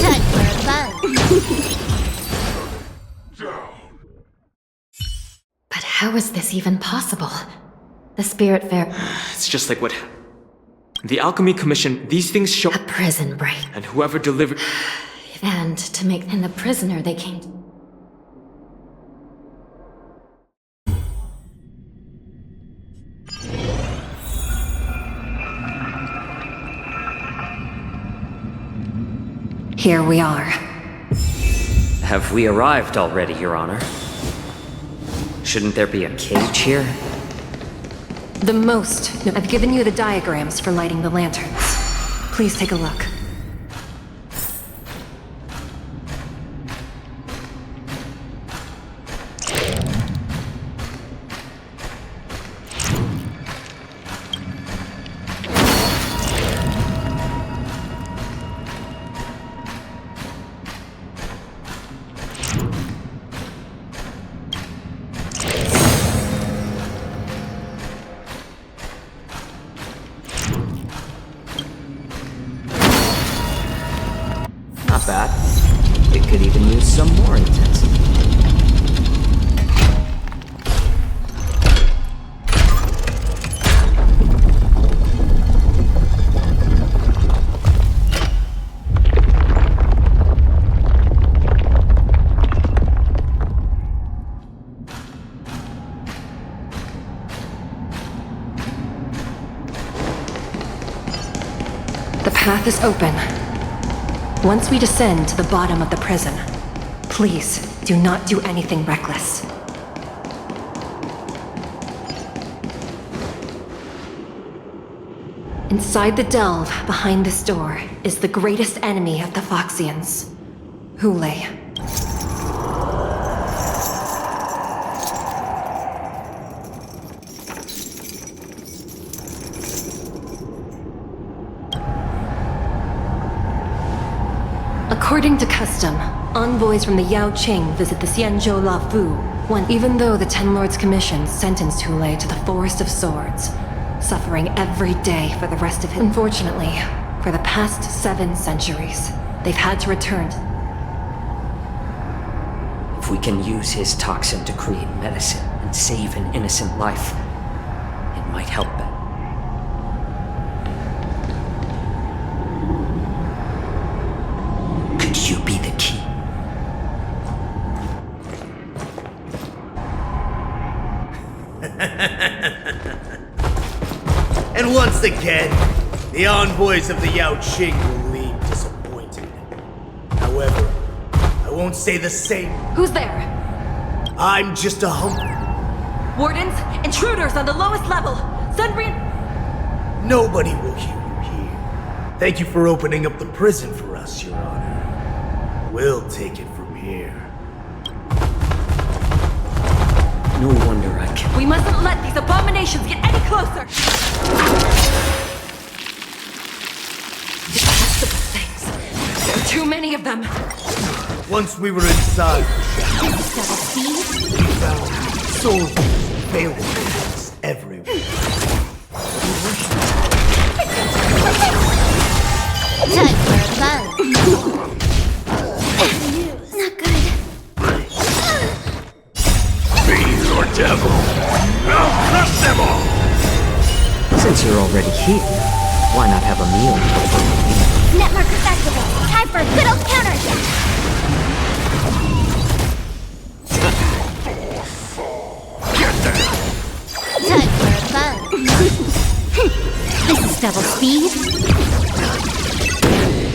Time for fun. But how is this even possible? The Spirit Fair... It's just like what... The Alchemy Commission, these things show... A prison break. And whoever delivered... And to make them the prisoner they came to... Here we are. Have we arrived already, Your Honor? Shouldn't there be a cage here? The most. I've given you the diagrams for lighting the lanterns. Please take a look. Not bad. It could even use some more intensity. The path is open. Once we descend to the bottom of the prison, please do not do anything reckless. Inside the delve behind this door is the greatest enemy of the Foxians, Hule. According to custom, envoys from the Yao Qing visit the Xianzhou La Fu, even though the Ten Lords Commission sentenced Hule to the Forest of Swords, suffering every day for the rest of his... Unfortunately, for the past 7 centuries, they've had to return. If we can use his toxin to create medicine and save an innocent life, it might help them. Could you be the key? And once again, the envoys of the Yao Qing will leave disappointed. However, I won't say the same. Who's there? I'm just a humble... Wardens, intruders on the lowest level! Sunbreed... Nobody will hear you here. Thank you for opening up the prison for us, Your Honor. We'll take it from here. No wonder I can... We mustn't let these abominations get any closer! Detestable things. There are too many of them. Once we were inside the shadows, we found souls failing us everywhere. Time for fun. Not good. Fiend or devil, I'll crush them all! Since you're already here, why not have a meal before we leave? Netmark accessible. Time for a good old counter. Time for fun. This is double speed.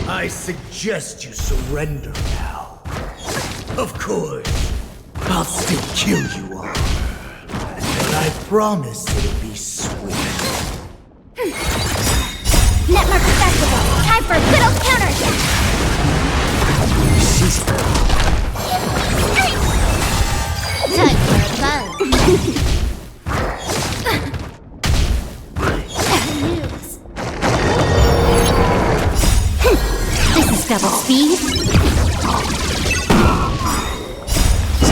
I suggest you surrender now. Of course, I'll still kill you all. But I promise it'll be sweet. Netmark accessible. Time for a good old counter.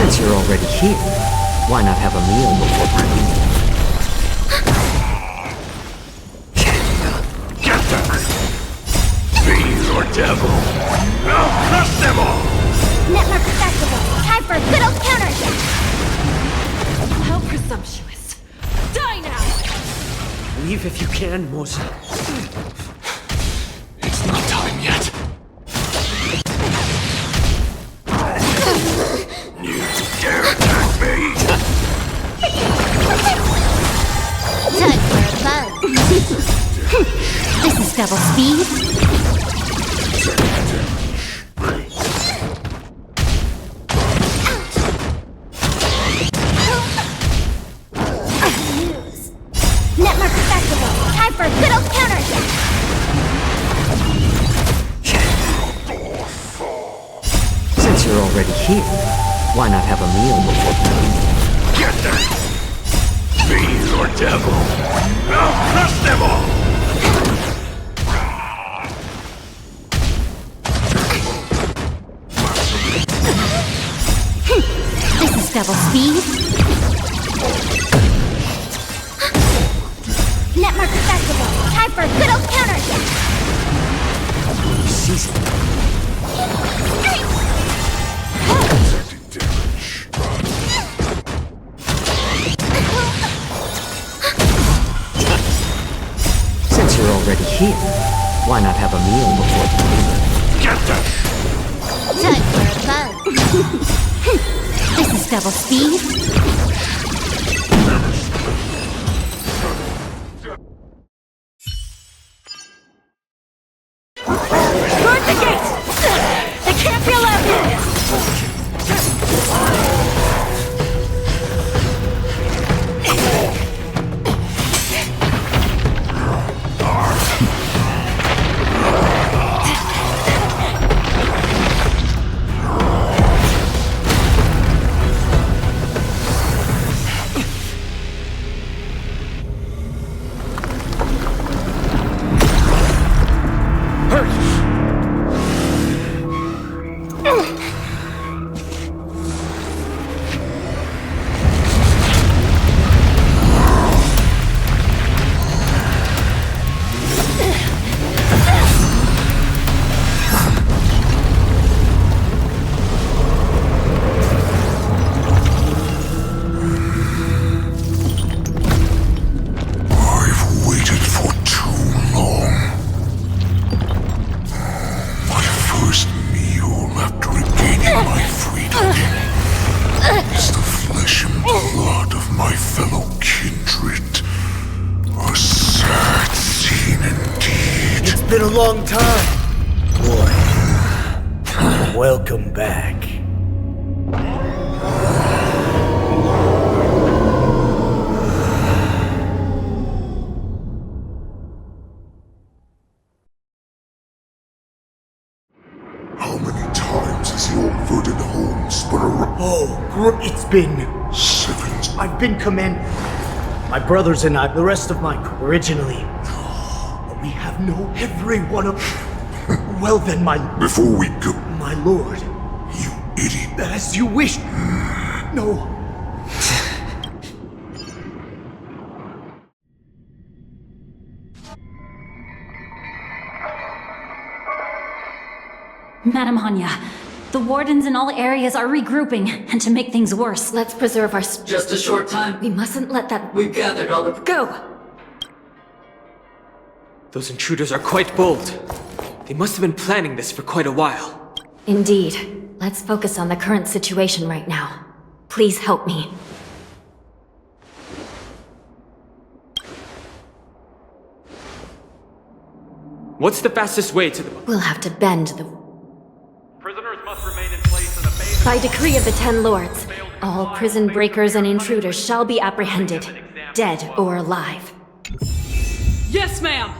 Since you're already here, why not have a meal before we leave? Get them! Fiend or devil! I'll crush them all! Network festival. Time for a good old counterattack. How presumptuous. Die now! Leave if you can, Moza. It's not time yet. You dare attack me? Time for a buzz. This is double speed. Network festival. Time for a good old counterattack. Since you're already here, why not have a meal before we leave? Get them! Fiend or devil! I'll crush them all! This is double speed. Network festival. Time for a good old counterattack. Seize it. Since you're already here, why not have a meal before we leave? Get them! Time for a buzz. This is double speed. Guard the gate! They can't be allowed in! Been a long time, boy. Welcome back. How many times has your verdant home spun around? Oh, it's been 7. I've been commanded. My brothers and I, the rest of my crew, originally. But we have no every one of. Well then, Before we go. My lord. You idiot. As you wish. No. Madam Hanya, the wardens in all areas are regrouping, and to make things worse. Let's preserve our. Just a short time. We mustn't let that. We've gathered all of. Go! Those intruders are quite bold. They must have been planning this for quite a while. Indeed. Let's focus on the current situation right now. Please help me. What's the fastest way to the... We'll have to bend the... Prisoners must remain in place in the base. By decree of the Ten Lords, all prison breakers and intruders shall be apprehended, dead or alive. Yes, ma'am!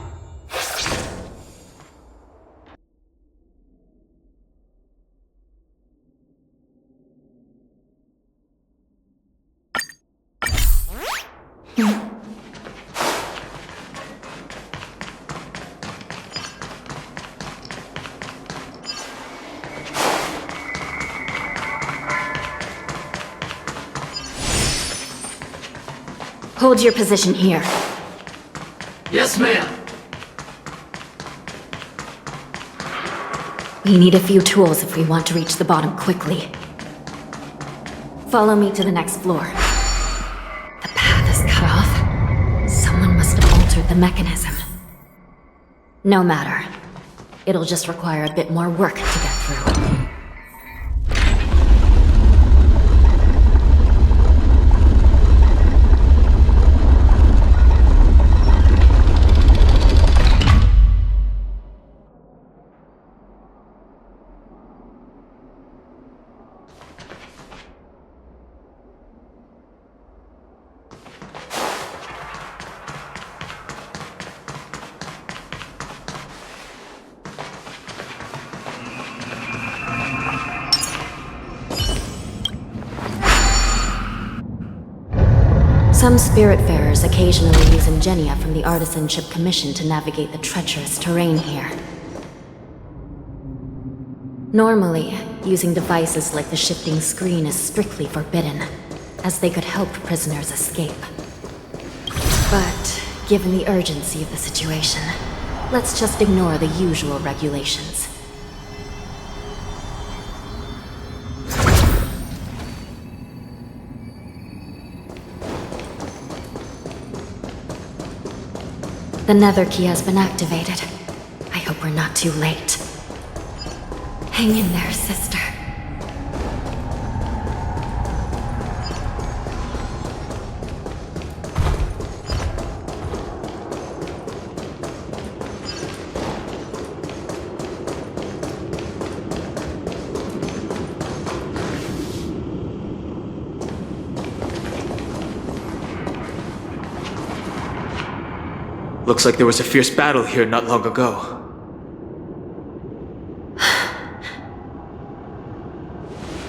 Hold your position here. Yes, ma'am. We need a few tools if we want to reach the bottom quickly. Follow me to the next floor. The path is cut off. Someone must have altered the mechanism. No matter. It'll just require a bit more work to get through. Some Spiritfarers occasionally use ingenia from the Artisanship Commission to navigate the treacherous terrain here. Normally, using devices like the shifting screen is strictly forbidden, as they could help prisoners escape. But, given the urgency of the situation, let's just ignore the usual regulations. The nether key has been activated. I hope we're not too late. Hang in there, sister. Looks like there was a fierce battle here not long ago.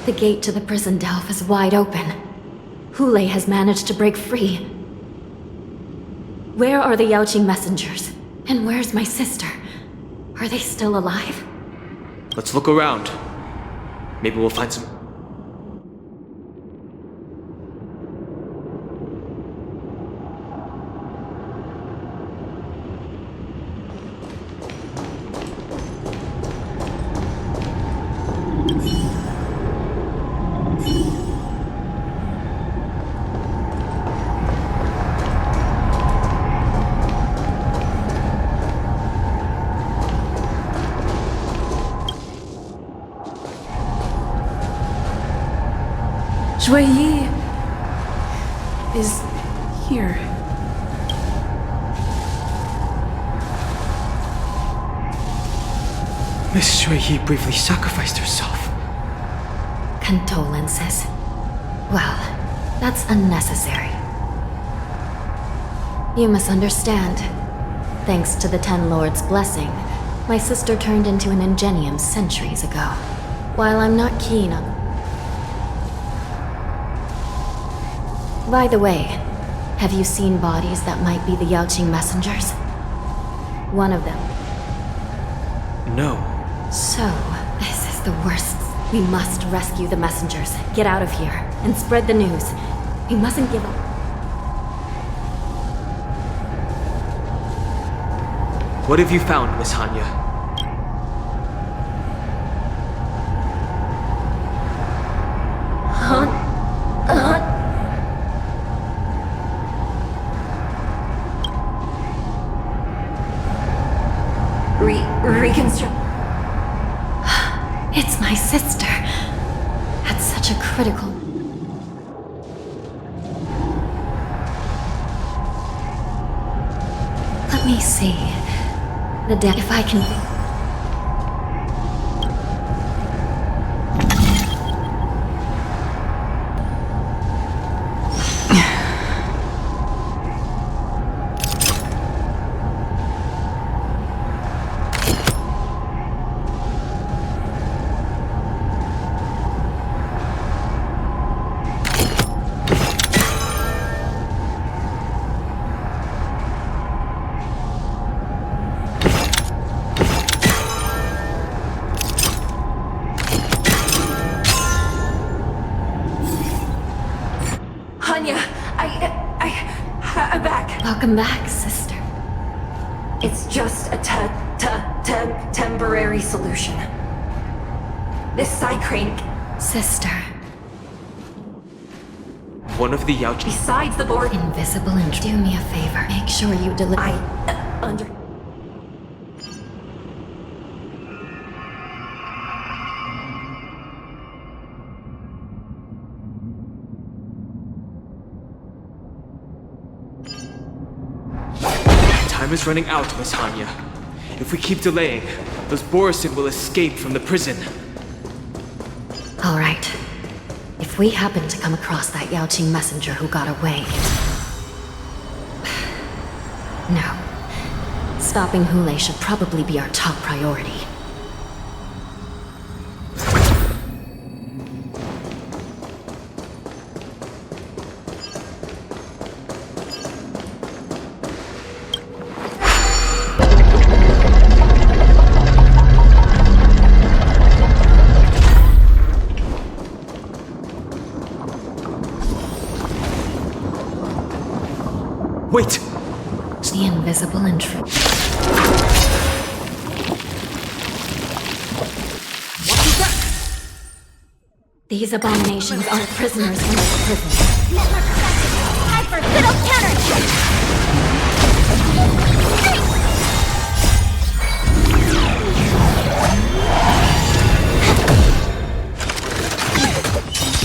The gate to the prison delve is wide open. Hule has managed to break free. Where are the Yaoqing messengers? And where's my sister? Are they still alive? Let's look around. Maybe we'll find some... Jueyi is here. Miss Jueyi briefly sacrificed herself. Condolences. Well, that's unnecessary. You must understand. Thanks to the Ten Lords' blessing, my sister turned into an ingenium centuries ago. While I'm not keen on... By the way, have you seen bodies that might be the Yaoqing messengers? One of them. No. So, this is the worst. We must rescue the messengers, get out of here, and spread the news. We mustn't give up. What have you found, Miss Hanya? Reconstruct. It's my sister. At such a critical... Let me see. The deck, if I can... Welcome back, sister. It's just a temporary solution. This Psycrane... Sister. One of the Yao... Besides the board... Invisible and... Do me a favor. Make sure you deliver... under... Time is running out, Miss Hanya. If we keep delaying, those Borisin will escape from the prison. All right. If we happen to come across that Yaoqing messenger who got away... No. Stopping Hule should probably be our top priority. Wait! The invisible intruder. These abominations are prisoners in this prison. Time for good old counter!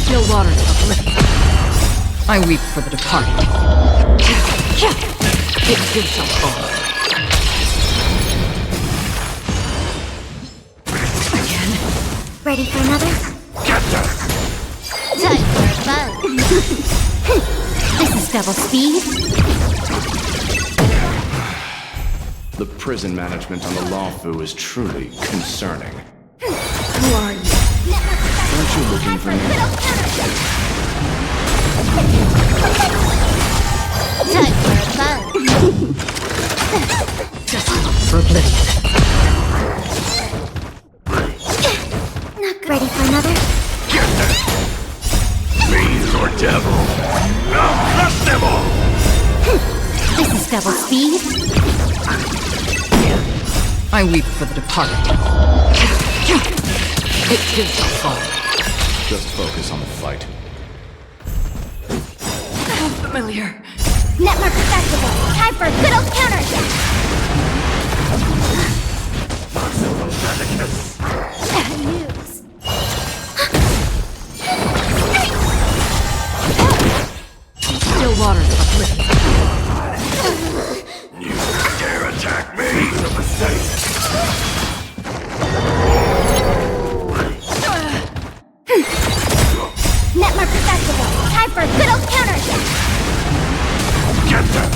Still waters uplifted. I weep for the departed. It too shall fall. Again? Ready for another? Time for a bug. This is double speed. The prison management on the Lawfu is truly concerning. Who are you? Aren't you looking for me? Time for a bug. Just for oblivion. Not good. Ready for another? Fiend or devil? I'll crush them all! This is double speed. I weep for the departed. It too shall fall. Just focus on the fight. How familiar. Network activate. Time for good old counter. Bad news. Still waters uplifted. You dare attack me? It's a mistake. Network activate. Time for good old counter. Get that!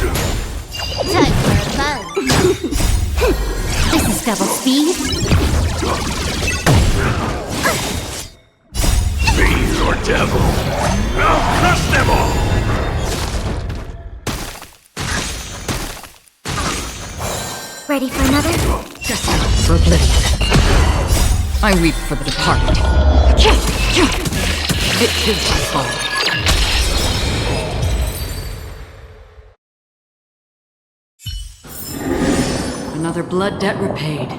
Time for a bug. This is double speed. Fiend or devil? I'll crush them all! Ready for another? Just for oblivion. I weep for the departed. It too shall fall. Another blood debt repaid.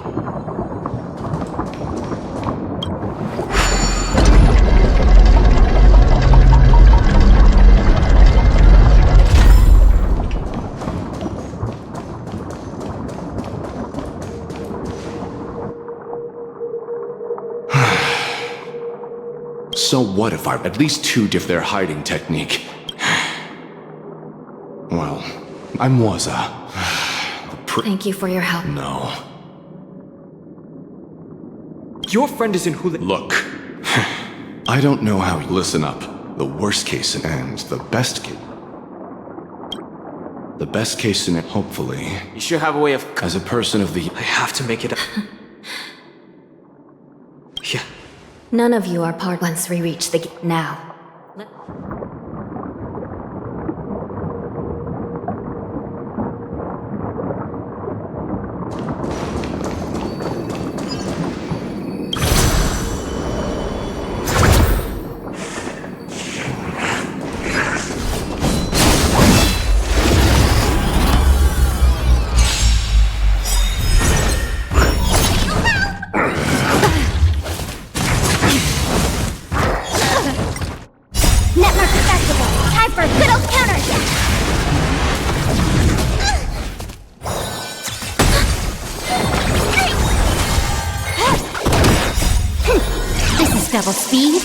So what if I at least two diff their hiding technique? Well, I'm Waza. Thank you for your help. No. Your friend is in Hule. Look. I don't know how you listen up. The worst case and the best case. The best case scenario, hopefully. You should have a way of... As a person of the... I have to make it up. Yeah. None of you are part once we reach the gate. Now. double speed?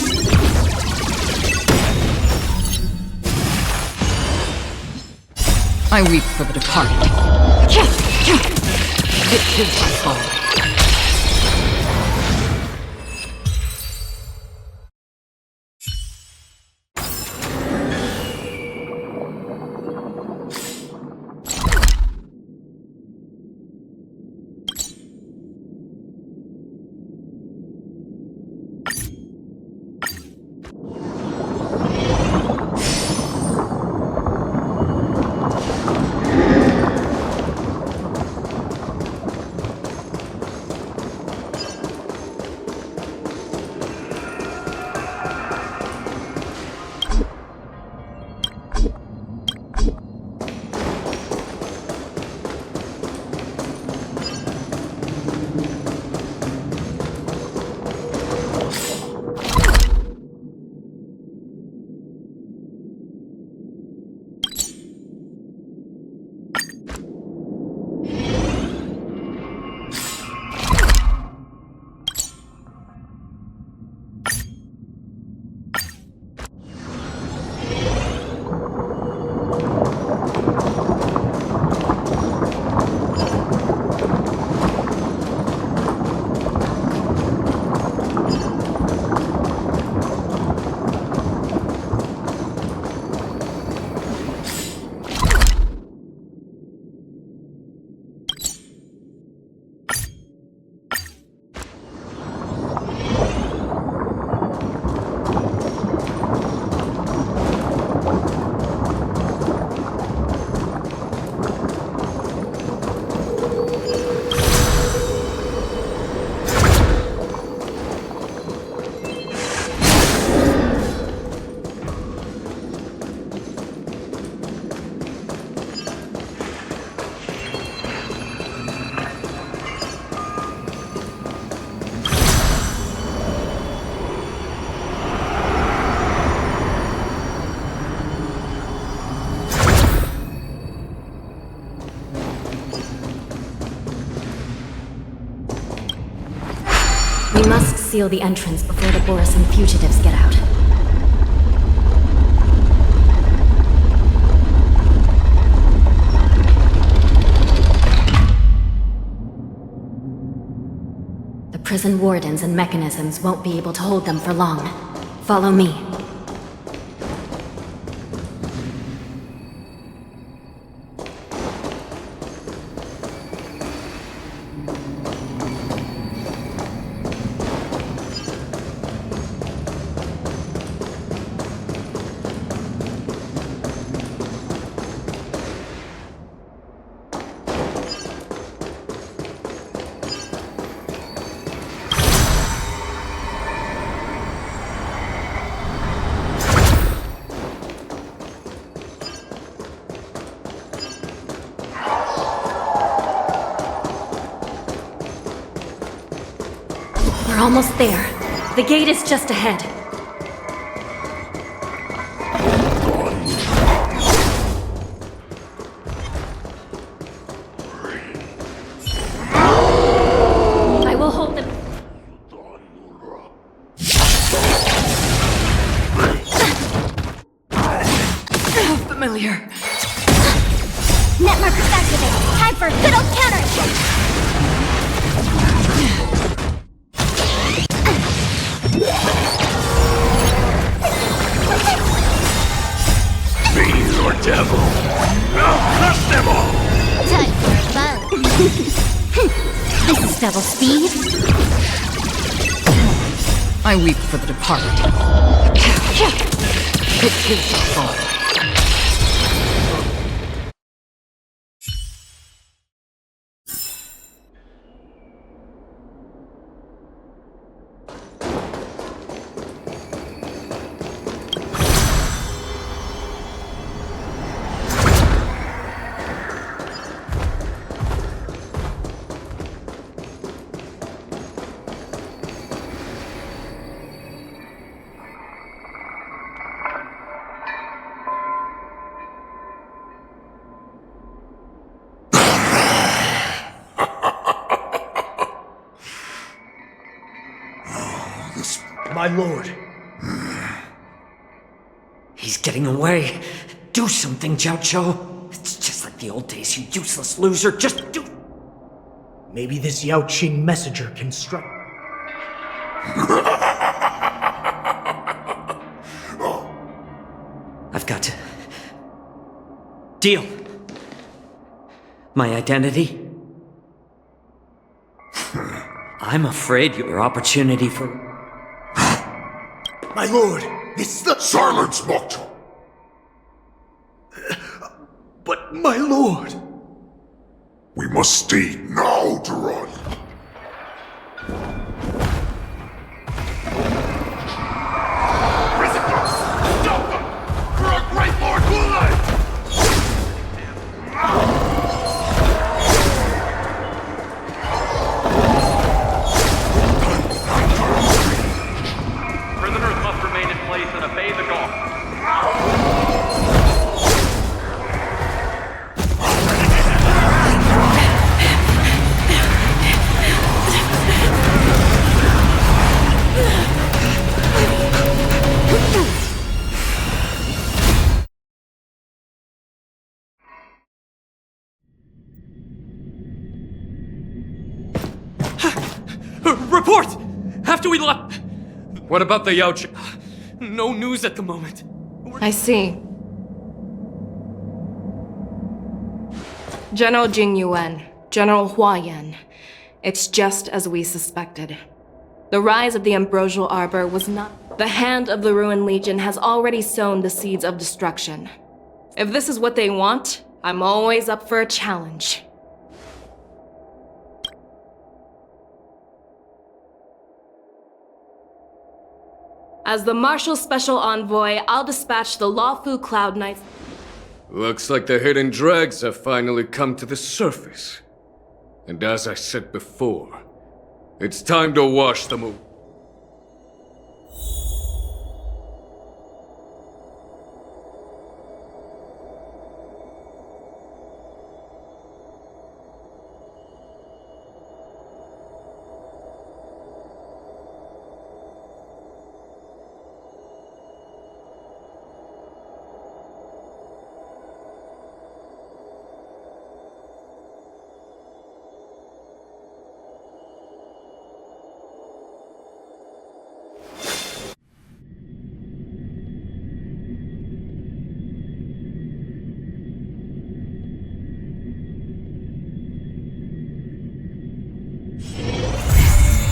I weep for the departed. It is my fault. We must seal the entrance before the Borisan fugitives get out. The prison wardens and mechanisms won't be able to hold them for long. Follow me. We're almost there. The gate is just ahead. I will hold them. How familiar. Net markers activated. Time for a good old counter. Fiend or devil, I'll crush them all! Time for a bone. This is double speed. I weep for the departed. It is my fault. My lord. He's getting away. Do something, Jiao. It's just like the old days, you useless loser. Just do... Maybe this Yao Qing messenger can strike. I've got to... Deal. My identity? I'm afraid your opportunity for... My lord, this is the... Silence, Mokto! But, my lord... We must stay now to run. Prisoners must remain in place and obey the call. Report! After we left... What about the Yao Qing? No news at the moment. I see. General Jing Yuan, General Hua Yan. It's just as we suspected. The rise of the Ambrosial Arbor was not... The hand of the Ruined Legion has already sown the seeds of destruction. If this is what they want, I'm always up for a challenge. As the Marshal Special Envoy, I'll dispatch the Lawfu Cloud Knights. Looks like the hidden dregs have finally come to the surface. And as I said before, it's time to wash them away.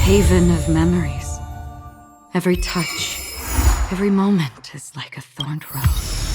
Haven of memories. Every touch, every moment is like a thorned rose.